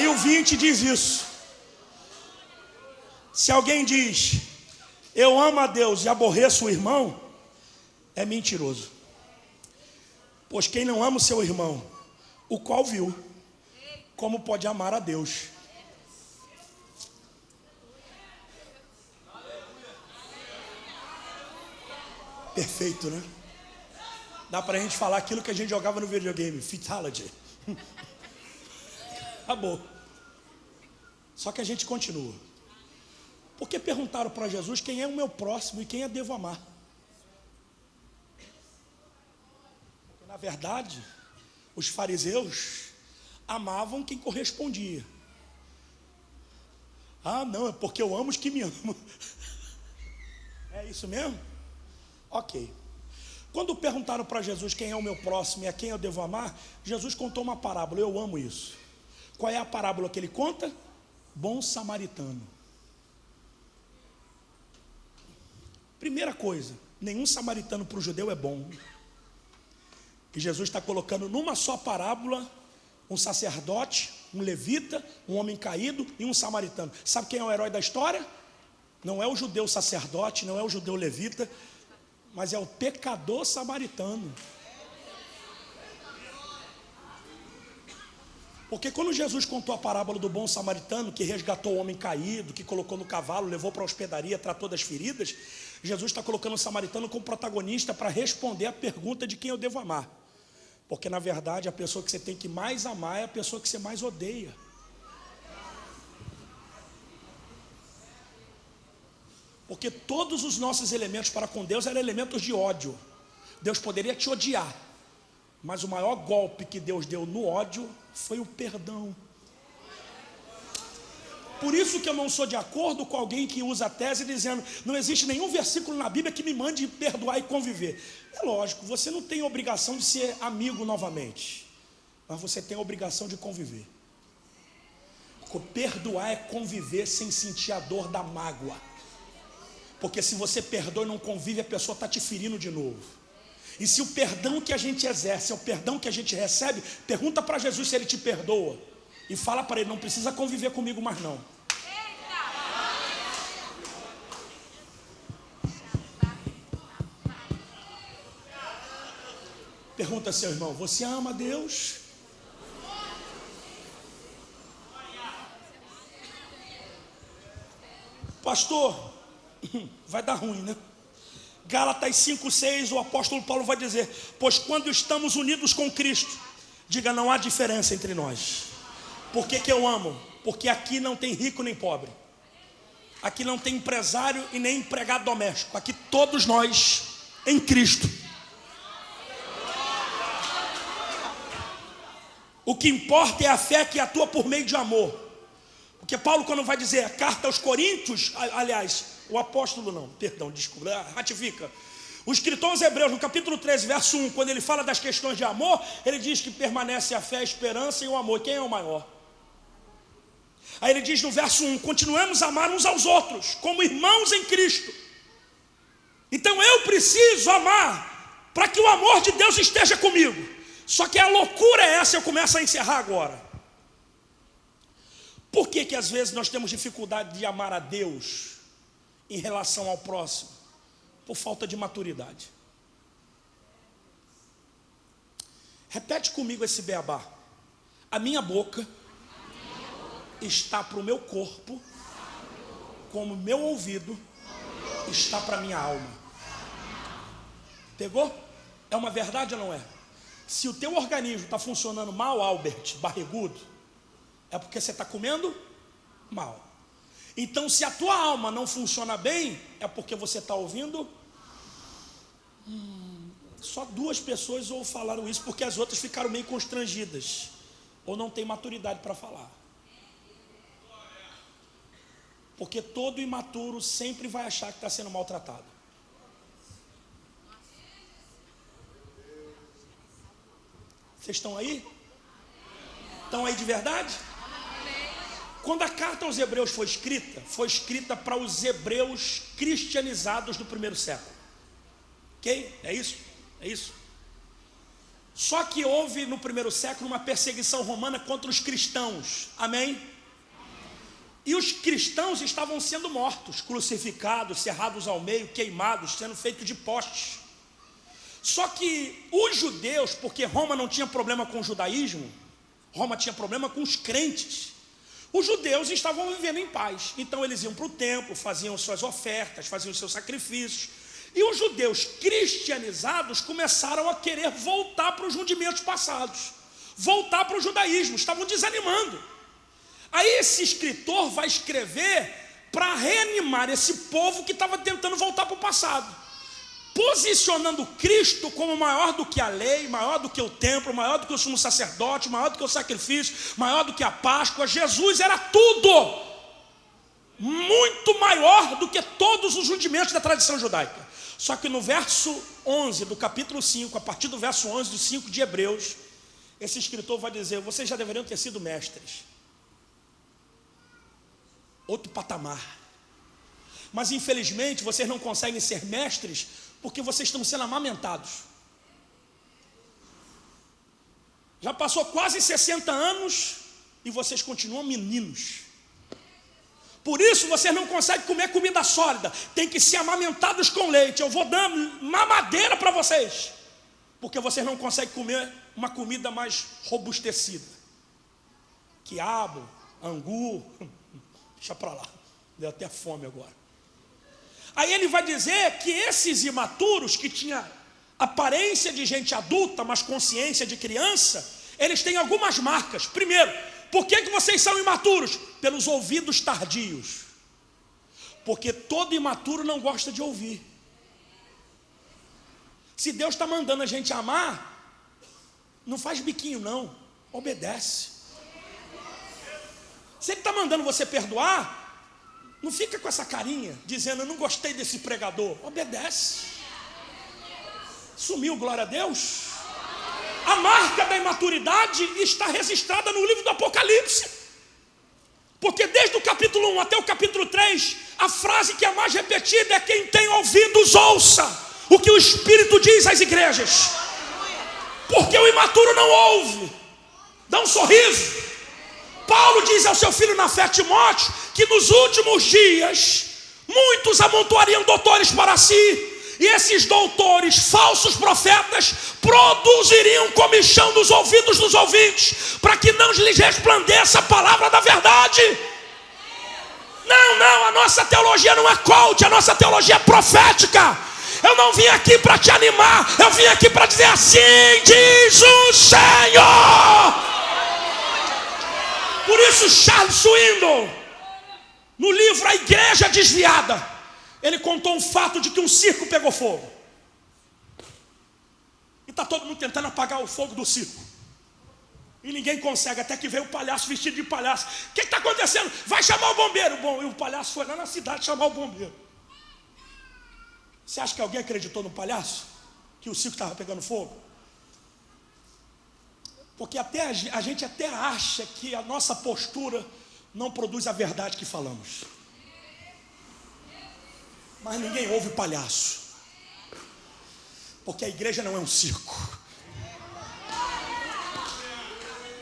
Aí o 20 diz isso. Se alguém diz, eu amo a Deus e aborreço o irmão, é mentiroso. Pois quem não ama o seu irmão, o qual viu, como pode amar a Deus? Perfeito, né? Dá pra gente falar aquilo que a gente jogava no videogame, Fatality. Acabou. Só que a gente continua. Porque perguntaram para Jesus quem é o meu próximo e quem eu devo amar. Porque, na verdade, os fariseus amavam quem correspondia. Ah, não, é porque eu amo os que me amam. É isso mesmo? Ok. Quando perguntaram para Jesus quem é o meu próximo e a quem eu devo amar, Jesus contou uma parábola, eu amo isso. Qual é a parábola que ele conta? Bom samaritano. Primeira coisa, nenhum samaritano para o judeu é bom. E Jesus está colocando numa só parábola um sacerdote, um levita, um homem caído e um samaritano. Sabe quem é o herói da história? Não é o judeu sacerdote, não é o judeu levita, mas é o pecador samaritano. Porque quando Jesus contou a parábola do bom samaritano, que resgatou o homem caído, que colocou no cavalo, levou para a hospedaria, tratou das feridas, Jesus está colocando o samaritano como protagonista para responder a pergunta de quem eu devo amar. Porque na verdade a pessoa que você tem que mais amar é a pessoa que você mais odeia. Porque todos os nossos elementos para com Deus eram elementos de ódio. Deus poderia te odiar, mas o maior golpe que Deus deu no ódio foi o perdão. Por isso que eu não sou de acordo com alguém que usa a tese dizendo, não existe nenhum versículo na Bíblia que me mande perdoar e conviver. É lógico, você não tem obrigação de ser amigo novamente, mas você tem a obrigação de conviver. Perdoar é conviver sem sentir a dor da mágoa. Porque se você perdoa e não convive, a pessoa está te ferindo de novo. E se o perdão que a gente exerce é o perdão que a gente recebe, pergunta para Jesus se ele te perdoa. E fala para ele, não precisa conviver comigo mais não. Pergunta seu irmão, você ama Deus? Pastor, vai dar ruim, né? Gálatas 5:6, o apóstolo Paulo vai dizer, pois quando estamos unidos com Cristo, diga, não há diferença entre nós. Por que eu amo? Porque aqui não tem rico nem pobre, aqui não tem empresário e nem empregado doméstico, aqui todos nós em Cristo. O que importa é a fé que atua por meio de amor. Porque Paulo, quando vai dizer a carta aos Coríntios, aliás, o apóstolo não, perdão, desculpa, ratifica. O escritor aos Hebreus, no capítulo 13, verso 1, quando ele fala das questões de amor, ele diz que permanece a fé, a esperança e o amor. Quem é o maior? Aí ele diz no verso 1, continuemos a amar uns aos outros, como irmãos em Cristo. Então eu preciso amar, para que o amor de Deus esteja comigo. Só que a loucura é essa, eu começo a encerrar agora. Por que às vezes nós temos dificuldade de amar a Deus em relação ao próximo? Por falta de maturidade. Repete comigo esse beabá. A minha boca está para o meu corpo, como o meu ouvido está para a minha alma. Pegou? É uma verdade ou não é? Se o teu organismo está funcionando mal, Albert, barrigudo, é porque você está comendo mal. Então, se a tua alma não funciona bem, é porque você está ouvindo. Só 2 pessoas ou falaram isso, porque as outras ficaram meio constrangidas, ou não tem maturidade para falar. Porque todo imaturo sempre vai achar que está sendo maltratado. Vocês estão aí? Estão aí de verdade? Quando a carta aos Hebreus foi escrita para os hebreus cristianizados do primeiro século. Ok? É isso? É isso? Só que houve no primeiro século uma perseguição romana contra os cristãos, amém? E os cristãos estavam sendo mortos, crucificados, cerrados ao meio, queimados, sendo feitos de postes. Só que os judeus, porque Roma não tinha problema com o judaísmo, Roma tinha problema com os crentes. Os judeus estavam vivendo em paz, então eles iam para o templo, faziam suas ofertas, faziam seus sacrifícios. E os judeus cristianizados começaram a querer voltar para os rudimentos passados, voltar para o judaísmo, estavam desanimando. Aí esse escritor vai escrever para reanimar esse povo que estava tentando voltar para o passado, posicionando Cristo como maior do que a lei, maior do que o templo, maior do que o sumo sacerdote, maior do que o sacrifício, maior do que a Páscoa. Jesus era tudo, muito maior do que todos os rudimentos da tradição judaica. Só que no verso 11 do capítulo 5, a partir do verso 11 do 5 de Hebreus, esse escritor vai dizer: vocês já deveriam ter sido mestres, outro patamar, mas infelizmente vocês não conseguem ser mestres porque vocês estão sendo amamentados. Já passou quase 60 anos e vocês continuam meninos. Por isso vocês não conseguem comer comida sólida, tem que ser amamentados com leite. Eu vou dar mamadeira para vocês, porque vocês não conseguem comer uma comida mais robustecida. Quiabo, angu, deixa para lá, deu até fome agora. Aí ele vai dizer que esses imaturos, que tinham aparência de gente adulta, mas consciência de criança, eles têm algumas marcas. Primeiro, por que vocês são imaturos? Pelos ouvidos tardios. Porque todo imaturo não gosta de ouvir. Se Deus está mandando a gente amar, não faz biquinho não, obedece. Se Ele está mandando você perdoar, não fica com essa carinha, dizendo: eu não gostei desse pregador. Obedece. Sumiu, glória a Deus. A marca da imaturidade está registrada no livro do Apocalipse. Porque desde o capítulo 1 até o capítulo 3, a frase que é mais repetida é: quem tem ouvidos, ouça o que o Espírito diz às igrejas. Porque o imaturo não ouve, dá um sorriso. Paulo diz ao seu filho na fé, Timóteo, que nos últimos dias muitos amontoariam doutores para si, e esses doutores, falsos profetas, produziriam comichão nos ouvidos dos ouvintes, para que não lhes resplandeça a palavra da verdade. Não, a nossa teologia não é coach, a nossa teologia é profética. Eu não vim aqui para te animar, eu vim aqui para dizer: assim diz o Senhor. Por isso Charles Swindoll, no livro A Igreja Desviada, ele contou um fato de que um circo pegou fogo. E está todo mundo tentando apagar o fogo do circo. E ninguém consegue, até que veio o palhaço vestido de palhaço. O que está acontecendo? Vai chamar o bombeiro. Bom, e o palhaço foi lá na cidade chamar o bombeiro. Você acha que alguém acreditou no palhaço? Que o circo estava pegando fogo? Porque até a gente até acha que a nossa postura não produz a verdade que falamos. Mas ninguém ouve palhaço. Porque a igreja não é um circo.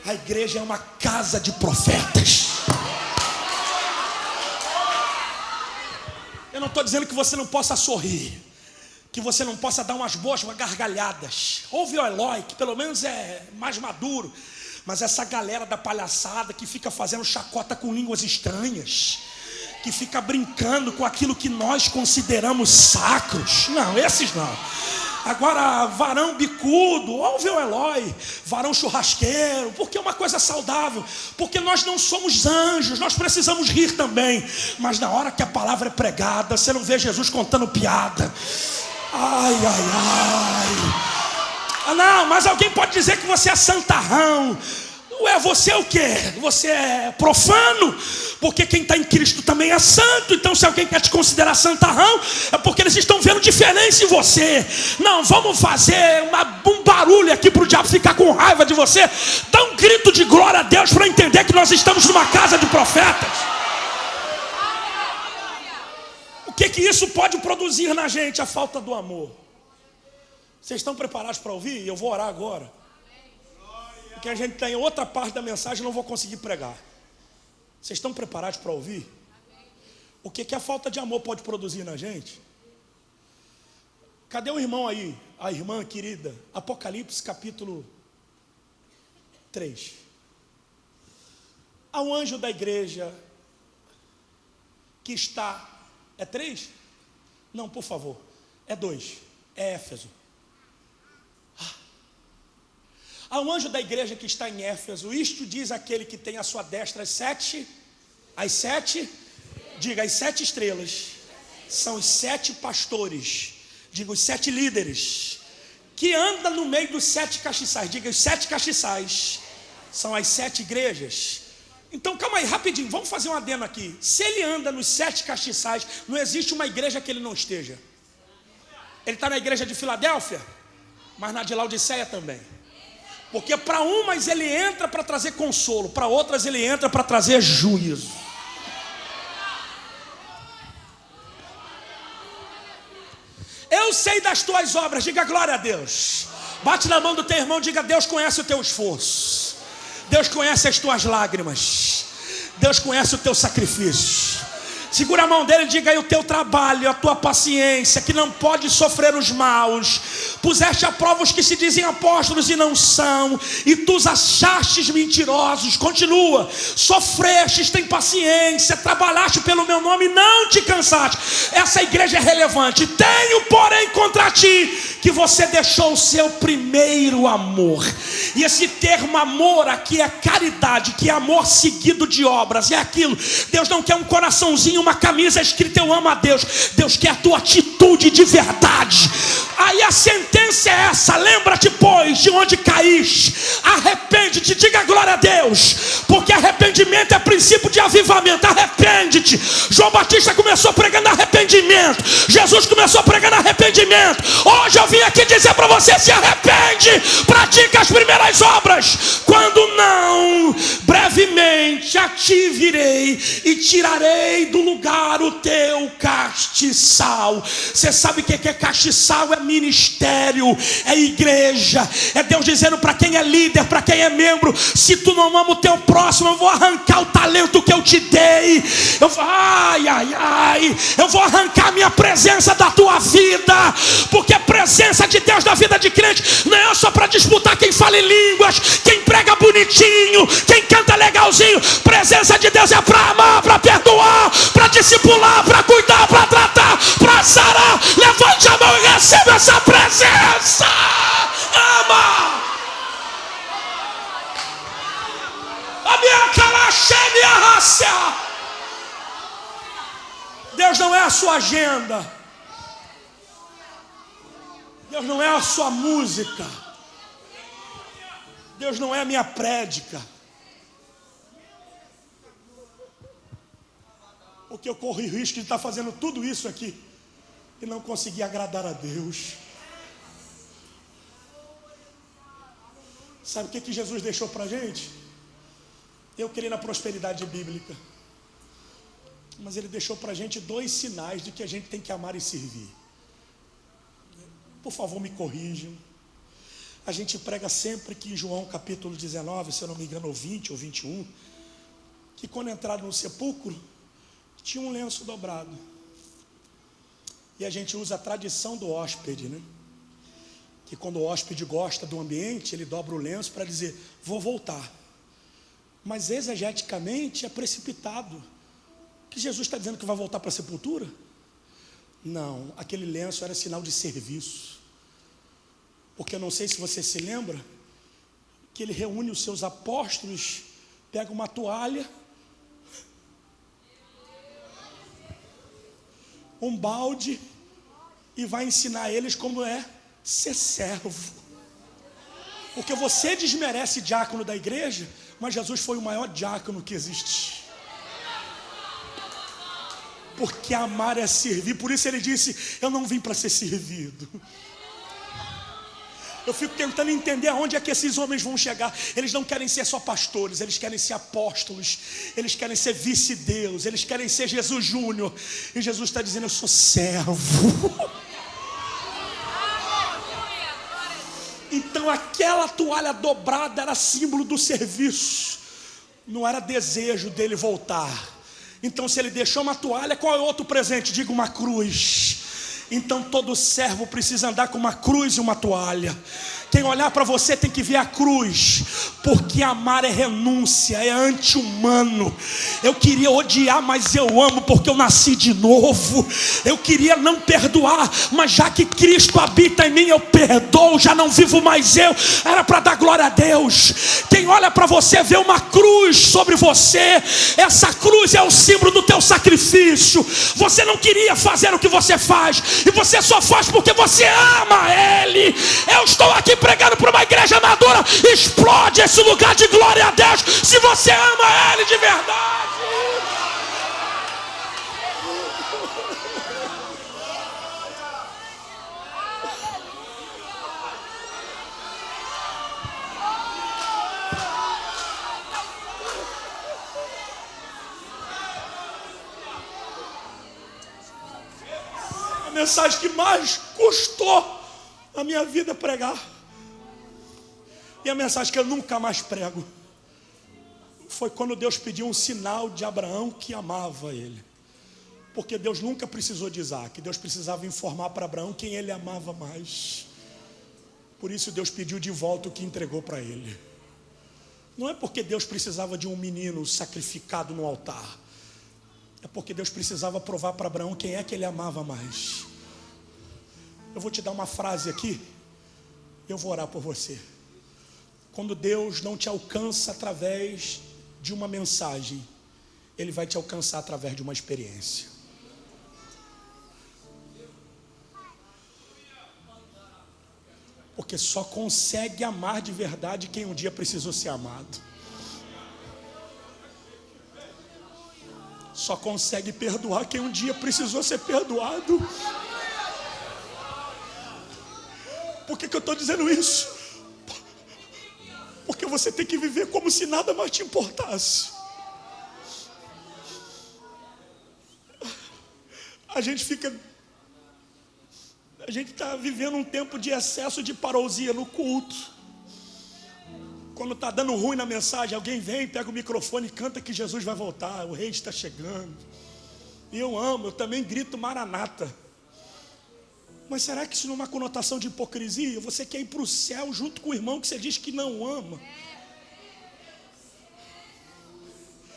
A igreja é uma casa de profetas. Eu não estou dizendo que você não possa sorrir, que você não possa dar umas boas gargalhadas. Ouve o Eloy, que pelo menos é mais maduro. Mas essa galera da palhaçada que fica fazendo chacota com línguas estranhas, que fica brincando com aquilo que nós consideramos sacros, não, esses não. Agora, varão bicudo, ouve o Eloy, varão churrasqueiro, porque é uma coisa saudável, porque nós não somos anjos, nós precisamos rir também. Mas na hora que a palavra é pregada, você não vê Jesus contando piada. Ai. Ah, não, mas alguém pode dizer que você é santarrão. Ué, você é o quê? Você é profano? Porque quem está em Cristo também é santo. Então se alguém quer te considerar santarrão, é porque eles estão vendo diferença em você. Não, vamos fazer um barulho aqui para o diabo ficar com raiva de você. Dá um grito de glória a Deus para entender que nós estamos numa casa de profetas. O que isso pode produzir na gente? A falta do amor. Vocês estão preparados para ouvir? Eu vou orar agora. porque a gente tem outra parte da mensagem e não vou conseguir pregar. Vocês estão preparados para ouvir? O que a falta de amor pode produzir na gente? Cadê o irmão aí? A irmã querida? Apocalipse capítulo 3. Ao anjo da igreja que está... É 3? Não, por favor. É 2. É Éfeso. Ao anjo da igreja que está em Éfeso, isto diz aquele que tem à sua destra as sete, diga, as 7 estrelas, são os 7 pastores, diga, os 7 líderes, que anda no meio dos 7 castiçais, diga, os 7 castiçais, são as 7 igrejas. Então calma aí, rapidinho, vamos fazer um adendo aqui. Se ele anda nos 7 castiçais, não existe uma igreja que ele não esteja. Ele está na igreja de Filadélfia, mas na de Laodiceia também. Porque para umas ele entra para trazer consolo, para outras ele entra para trazer juízo. Eu sei das tuas obras, diga glória a Deus. Bate na mão do teu irmão, diga: Deus conhece o teu esforço, Deus conhece as tuas lágrimas, Deus conhece o teu sacrifício. Segura a mão dele e diga aí: o teu trabalho, a tua paciência, que não pode sofrer os maus. Puseste a prova os que se dizem apóstolos e não são, e tu os achastes mentirosos. Continua: sofrestes, tem paciência, trabalhaste pelo meu nome e não te cansaste. Essa igreja é relevante. Tenho, porém, contra ti que você deixou o seu primeiro amor. E esse termo amor aqui é caridade, que é amor seguido de obras. É aquilo, Deus não quer um coraçãozinho, uma camisa escrita eu amo a Deus. Deus quer a tua atitude de verdade. Aí a sentença é essa: lembra-te, pois, de onde caíste, arrepende-te, diga glória a Deus, porque arrependimento é princípio de avivamento. Arrepende-te. João Batista começou pregando arrependimento, Jesus começou pregando arrependimento. Hoje eu vim aqui dizer para você: se arrepende, pratica as primeiras obras. Quando não, brevemente a ti virei e tirarei do lugar o teu castiçal. Você sabe o que é castiçal? É ministério, é igreja, é Deus dizendo para quem é líder, para quem é membro: se tu não ama o teu próximo, eu vou arrancar o talento que eu te dei. Eu vou arrancar a minha presença da tua vida, porque a presença de Deus na vida de crente não é só para disputar quem fala em línguas, quem prega bonitinho, quem canta legalzinho. Presença de Deus é para amar, para perdoar, para discipular, para cuidar, para tratar, para sarar. Levante a mão e receba essa presença. Ama. A minha calaxene e a raça. Deus não é a sua agenda, Deus não é a sua música, Deus não é a minha prédica. Porque eu corro o risco de estar fazendo tudo isso aqui e não conseguir agradar a Deus. Sabe o que Jesus deixou para a gente? Eu creio na prosperidade bíblica, mas Ele deixou para a gente 2 sinais de que a gente tem que amar e servir. Por favor, me corrijam. A gente prega sempre que em João capítulo 19, se eu não me engano, ou 20 ou 21, que quando entraram no sepulcro, tinha um lenço dobrado. E a gente usa a tradição do hóspede, né? Que quando o hóspede gosta do ambiente, ele dobra o lenço para dizer: vou voltar. Mas exegeticamente é precipitado. Que Jesus está dizendo que vai voltar para a sepultura? Não, aquele lenço era sinal de serviço. Porque eu não sei se você se lembra que ele reúne os seus apóstolos, pega uma toalha, um balde, e vai ensinar eles como é ser servo. Porque você desmerece diácono da igreja, mas Jesus foi o maior diácono que existe. Porque amar é servir. Por isso ele disse: eu não vim para ser servido. Eu fico tentando entender aonde é que esses homens vão chegar. Eles não querem ser só pastores, eles querem ser apóstolos, eles querem ser vice-deus, eles querem ser Jesus Júnior. E Jesus está dizendo: eu sou servo. Então Então aquela toalha dobrada era símbolo do serviço, não era desejo dele voltar. Então se ele deixou uma toalha, qual é o outro presente? Diga, uma cruz. Então todo servo precisa andar com uma cruz e uma toalha. Quem olhar para você tem que ver a cruz, porque amar é renúncia, é anti-humano. Eu queria odiar, mas eu amo porque eu nasci de novo. Eu queria não perdoar, mas já que Cristo habita em mim, eu perdoo, já não vivo mais eu. Era para dar glória a Deus. Quem olha para você vê uma cruz sobre você. Essa cruz é o símbolo do teu sacrifício. Você não queria fazer o que você faz, e você só faz porque você ama Ele. Eu estou aqui pregando para uma igreja madura. Explode esse lugar de glória a Deus se você ama Ele de verdade. A mensagem que mais custou a minha vida pregar, e a mensagem que eu nunca mais prego, foi quando Deus pediu um sinal de Abraão que amava ele. Porque Deus nunca precisou de Isaac, Deus precisava informar para Abraão quem ele amava mais. Por isso Deus pediu de volta o que entregou para ele. Não é porque Deus precisava de um menino sacrificado no altar, é porque Deus precisava provar para Abraão quem é que ele amava mais. Eu vou te dar uma frase aqui, eu vou orar por você. Quando Deus não te alcança através de uma mensagem, Ele vai te alcançar através de uma experiência. Porque só consegue amar de verdade quem um dia precisou ser amado. Só consegue perdoar quem um dia precisou ser perdoado. Por que eu estou dizendo isso? Porque você tem que viver como se nada mais te importasse. A gente está vivendo um tempo de excesso de parousia no culto. Quando está dando ruim na mensagem, alguém vem, pega o microfone e canta que Jesus vai voltar, o rei está chegando. E eu amo, eu também grito Maranata. Mas será que isso não é uma conotação de hipocrisia? Você quer ir para o céu junto com o irmão que você diz que não ama.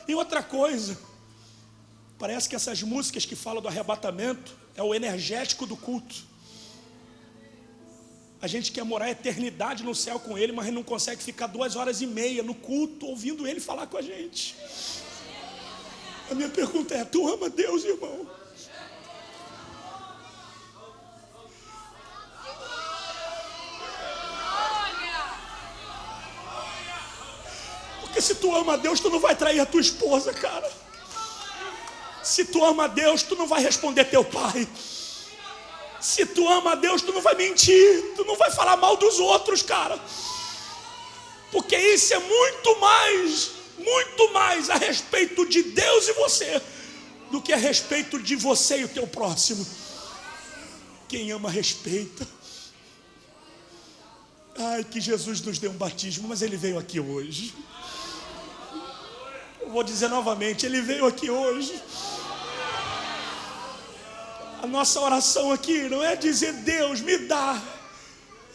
E outra coisa, parece que essas músicas que falam do arrebatamento é o energético do culto. A gente quer morar a eternidade no céu com Ele, mas não consegue ficar 2h30 no culto ouvindo Ele falar com a gente. A minha pergunta é: tu ama Deus, irmão? Porque se tu ama a Deus, tu não vai trair a tua esposa, cara. Se tu ama a Deus, tu não vai responder teu pai. Se tu ama a Deus, tu não vai mentir, tu não vai falar mal dos outros, cara. Porque isso é muito mais a respeito de Deus e você, do que a respeito de você e o teu próximo. Quem ama, respeita. Ai, que Jesus nos deu um batismo, mas Ele veio aqui hoje. Eu vou dizer novamente, Ele veio aqui hoje. A nossa oração aqui não é dizer Deus me dá,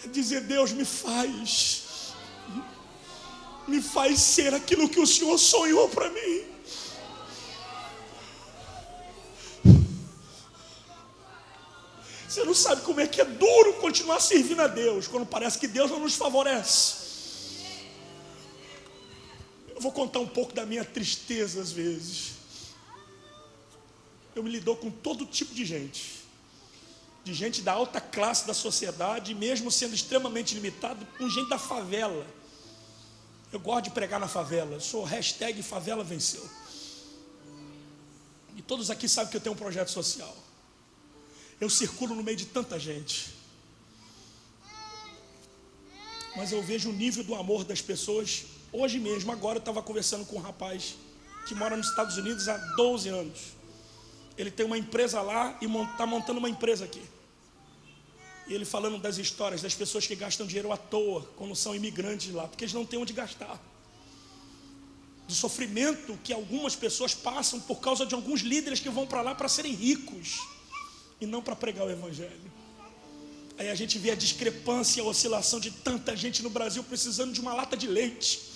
é dizer Deus me faz ser aquilo que o Senhor sonhou para mim. Você não sabe como é que é duro continuar servindo a Deus quando parece que Deus não nos favorece. Eu vou contar um pouco da minha tristeza às vezes. Eu me lido com todo tipo de gente da alta classe da sociedade, mesmo sendo extremamente limitado, com gente da favela. Eu gosto de pregar na favela, eu sou #favela venceu. E todos aqui sabem que eu tenho um projeto social. Eu circulo no meio de tanta gente, mas eu vejo o nível do amor das pessoas. Hoje mesmo, agora eu estava conversando com um rapaz que mora nos Estados Unidos há 12 anos. Ele tem uma empresa lá e está montando uma empresa aqui. E ele falando das histórias das pessoas que gastam dinheiro à toa quando são imigrantes lá, porque eles não têm onde gastar. Do sofrimento que algumas pessoas passam por causa de alguns líderes que vão para lá para serem ricos e não para pregar o evangelho. Aí a gente vê a discrepância e a oscilação de tanta gente no Brasil precisando de uma lata de leite.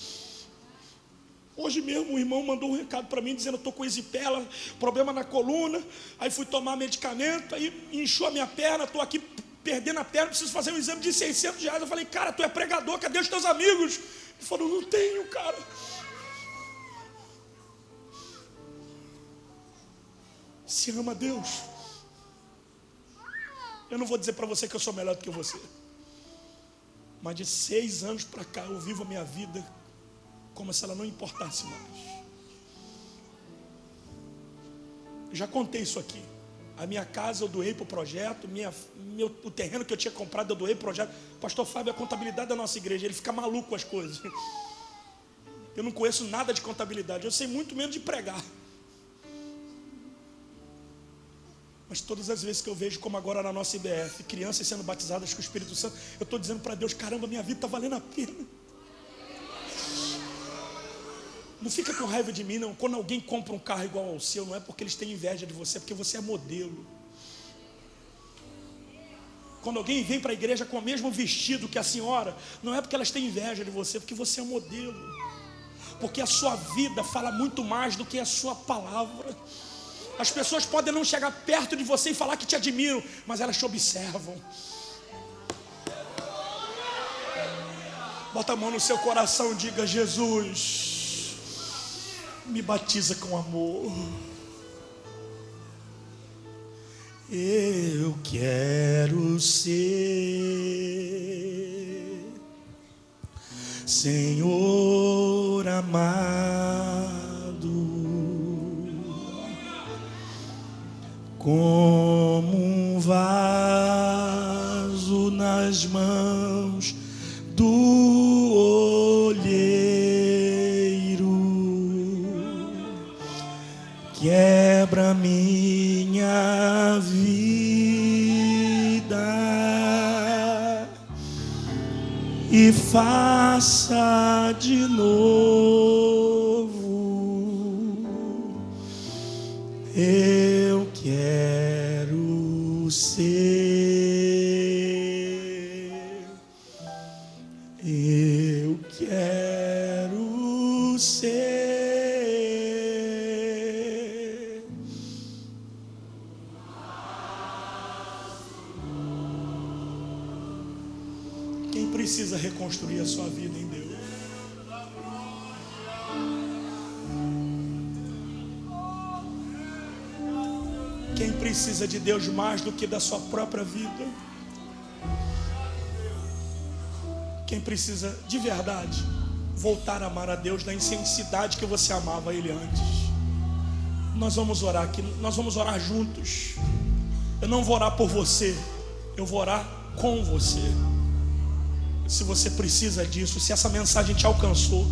Hoje mesmo o irmão mandou um recado para mim dizendo: eu estou com erisipela, problema na coluna. Aí fui tomar medicamento, aí inchou a minha perna, estou aqui perdendo a perna, preciso fazer um exame de R$600. Eu falei: cara, tu é pregador, cadê os teus amigos? Ele falou: não tenho, cara. Se ama Deus. Eu não vou dizer para você que eu sou melhor do que você, mas de 6 anos para cá eu vivo a minha vida como se ela não importasse mais. Eu já contei isso aqui. A minha casa eu doei para o projeto, o terreno que eu tinha comprado eu doei para o projeto. Pastor Fábio é a contabilidade da nossa igreja, ele fica maluco com as coisas. Eu não conheço nada de contabilidade, eu sei muito menos de pregar. Mas todas as vezes que eu vejo, como agora na nossa IBF, crianças sendo batizadas com o Espírito Santo, eu estou dizendo para Deus: caramba, minha vida está valendo a pena. Não fica com raiva de mim, não. Quando alguém compra um carro igual ao seu, não é porque eles têm inveja de você, é porque você é modelo. Quando alguém vem para a igreja com o mesmo vestido que a senhora, não é porque elas têm inveja de você, é porque você é modelo. Porque a sua vida fala muito mais do que a sua palavra. As pessoas podem não chegar perto de você e falar que te admiram, mas elas te observam. Bota a mão no seu coração e diga: Jesus, me batiza com amor. Eu quero ser Senhor amado, como um vaso nas mãos do olheiro. Quebra minha vida e faça de novo. Eu quero ser, eu quero ser. Quem precisa reconstruir a sua vida em Deus? Quem precisa de Deus mais do que da sua própria vida? Quem precisa de verdade voltar a amar a Deus na intensidade que você amava Ele antes? Nós vamos orar aqui, nós vamos orar juntos. Eu não vou orar por você, eu vou orar com você. Se você precisa disso, se essa mensagem te alcançou,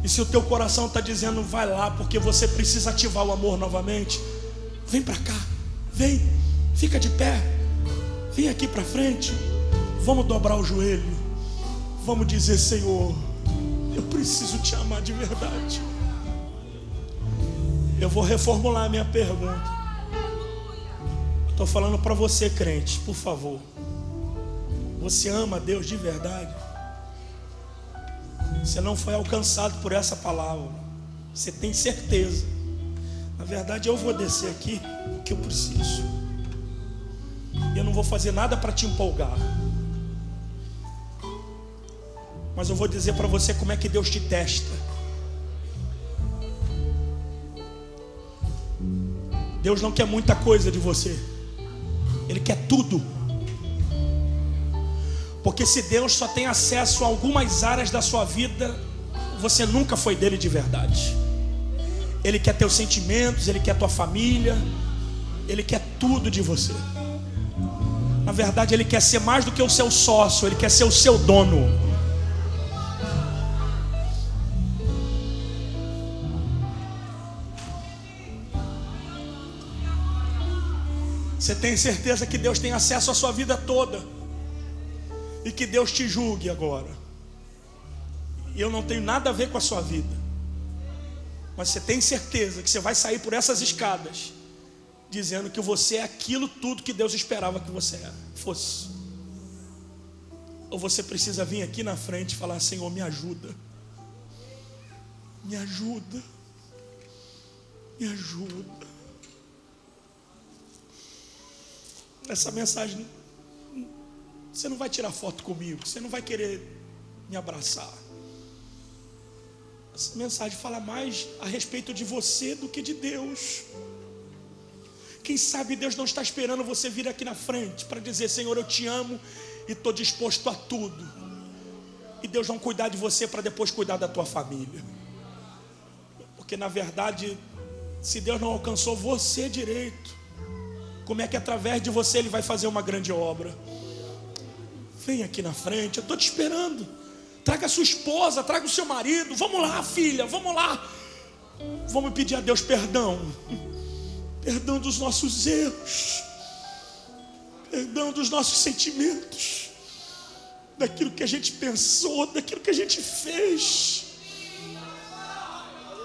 e se o teu coração está dizendo: vai lá, porque você precisa ativar o amor novamente, vem para cá, vem, fica de pé, vem aqui para frente, vamos dobrar o joelho, vamos dizer: Senhor, eu preciso te amar de verdade. Eu vou reformular a minha pergunta. Estou falando para você, crente, por favor, você ama a Deus de verdade? Você não foi alcançado por essa palavra, você tem certeza? Na verdade, eu vou descer aqui o que eu preciso. Eu não vou fazer nada para te empolgar, mas eu vou dizer para você como é que Deus te testa. Deus não quer muita coisa de você, Ele quer tudo. Porque se Deus só tem acesso a algumas áreas da sua vida, você nunca foi dele de verdade. Ele quer teus sentimentos, Ele quer tua família, Ele quer tudo de você. Na verdade, Ele quer ser mais do que o seu sócio, Ele quer ser o seu dono. Você tem certeza que Deus tem acesso à sua vida toda e que Deus te julgue agora. E eu não tenho nada a ver com a sua vida, mas você tem certeza que você vai sair por essas escadas dizendo que você é aquilo tudo que Deus esperava que você fosse? Ou você precisa vir aqui na frente e falar: Senhor, me ajuda, me ajuda, me ajuda. Essa mensagem, você não vai tirar foto comigo, você não vai querer me abraçar. Essa mensagem fala mais a respeito de você do que de Deus. Quem sabe Deus não está esperando você vir aqui na frente para dizer: Senhor, eu te amo e estou disposto a tudo. E Deus não cuidar de você para depois cuidar da tua família. Porque na verdade, se Deus não alcançou você direito, como é que através de você Ele vai fazer uma grande obra? Vem aqui na frente, eu estou te esperando. Traga a sua esposa, traga o seu marido. Vamos lá, filha, vamos lá. Vamos pedir a Deus perdão. Perdão dos nossos erros, perdão dos nossos sentimentos, daquilo que a gente pensou, daquilo que a gente fez.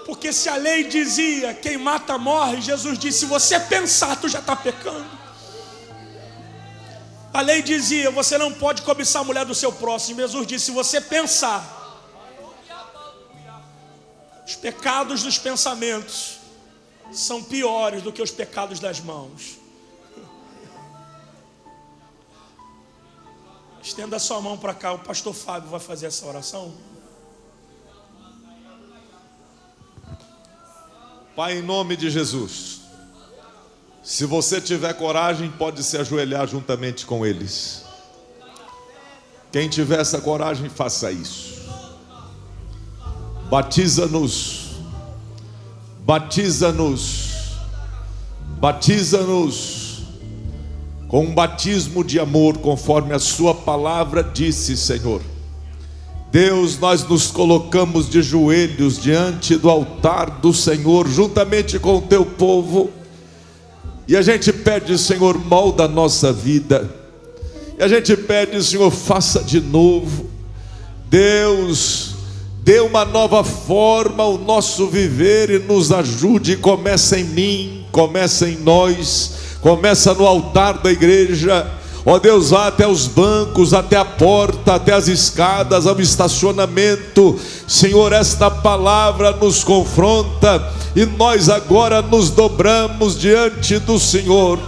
Porque se a lei dizia: quem mata morre, Jesus disse: se você pensar, tu já está pecando. A lei dizia: você não pode cobiçar a mulher do seu próximo. Jesus disse: se você pensar. Os pecados dos pensamentos são piores do que os pecados das mãos. Estenda a sua mão para cá, o pastor Fábio vai fazer essa oração. Pai, em nome de Jesus, se você tiver coragem, pode se ajoelhar juntamente com eles. Quem tiver essa coragem, faça isso. Batiza-nos, batiza-nos, batiza-nos com um batismo de amor, conforme a sua palavra disse, Senhor. Deus, nós nos colocamos de joelhos diante do altar do Senhor, juntamente com o teu povo, e a gente pede, Senhor, molda a nossa vida, e a gente pede, Senhor, faça de novo. Deus, dê uma nova forma ao nosso viver e nos ajude. Começa em mim, começa em nós, começa no altar da igreja. Ó Deus, vá até os bancos, até a porta, até as escadas, ao estacionamento. Senhor, esta palavra nos confronta e nós agora nos dobramos diante do Senhor.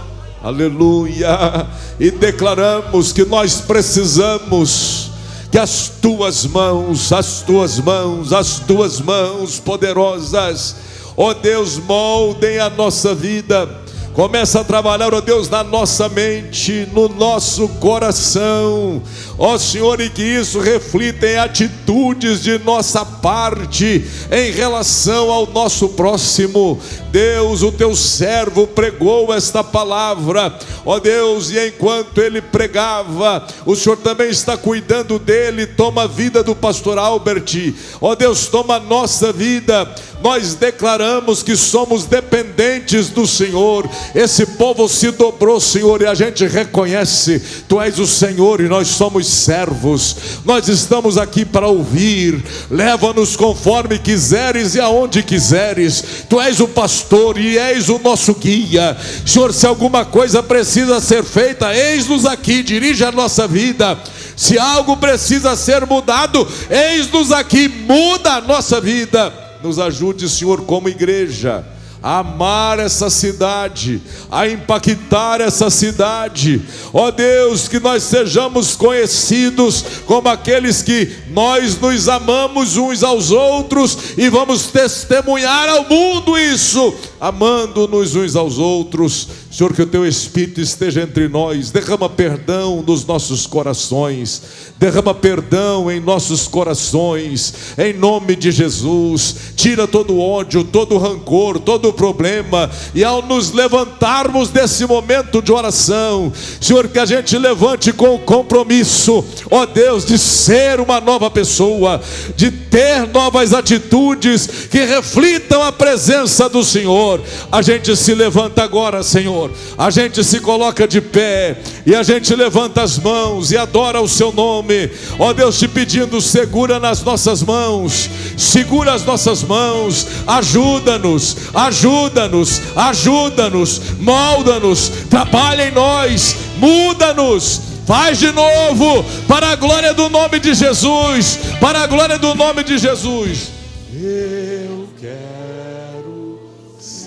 Aleluia! E declaramos que nós precisamos que as tuas mãos, as tuas mãos, as tuas mãos poderosas, ó Deus, moldem a nossa vida. Começa a trabalhar, ó Deus, na nossa mente, no nosso coração, ó Senhor, e que isso reflita em atitudes de nossa parte em relação ao nosso próximo. Deus, o teu servo pregou esta palavra, ó Deus, e enquanto ele pregava, o Senhor também está cuidando dele. Toma a vida do pastor Albert, ó Deus, toma a nossa vida. Nós declaramos que somos dependentes do Senhor. Esse povo se dobrou, Senhor, e a gente reconhece: Tu és o Senhor e nós somos servos. Nós estamos aqui para ouvir. Leva-nos conforme quiseres e aonde quiseres. Tu és o pastor e és o nosso guia. Senhor, se alguma coisa precisa ser feita, eis-nos aqui, dirige a nossa vida. Se algo precisa ser mudado, eis-nos aqui, muda a nossa vida. Nos ajude, Senhor, como igreja, a amar essa cidade, a impactar essa cidade. Ó Deus, que nós sejamos conhecidos como aqueles que nós nos amamos uns aos outros e vamos testemunhar ao mundo isso, amando-nos uns aos outros. Senhor, que o teu Espírito esteja entre nós. Derrama perdão nos nossos corações, derrama perdão em nossos corações, em nome de Jesus. tira todo ódio, todo rancor, todo problema. E ao nos levantarmos desse momento de oração, Senhor, que a gente levante com o compromisso, ó Deus, de ser uma nova pessoa, de ter novas atitudes que reflitam a presença do Senhor. A gente se levanta agora, Senhor, a gente se coloca de pé e a gente levanta as mãos e adora o seu nome, ó Deus, te pedindo: segura nas nossas mãos, segura as nossas mãos, ajuda-nos, ajuda-nos, ajuda-nos, molda-nos, trabalha em nós, muda-nos, faz de novo, para a glória do nome de Jesus, para a glória do nome de Jesus. Eu quero ser,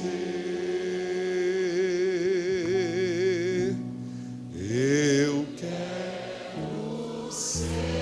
eu quero ser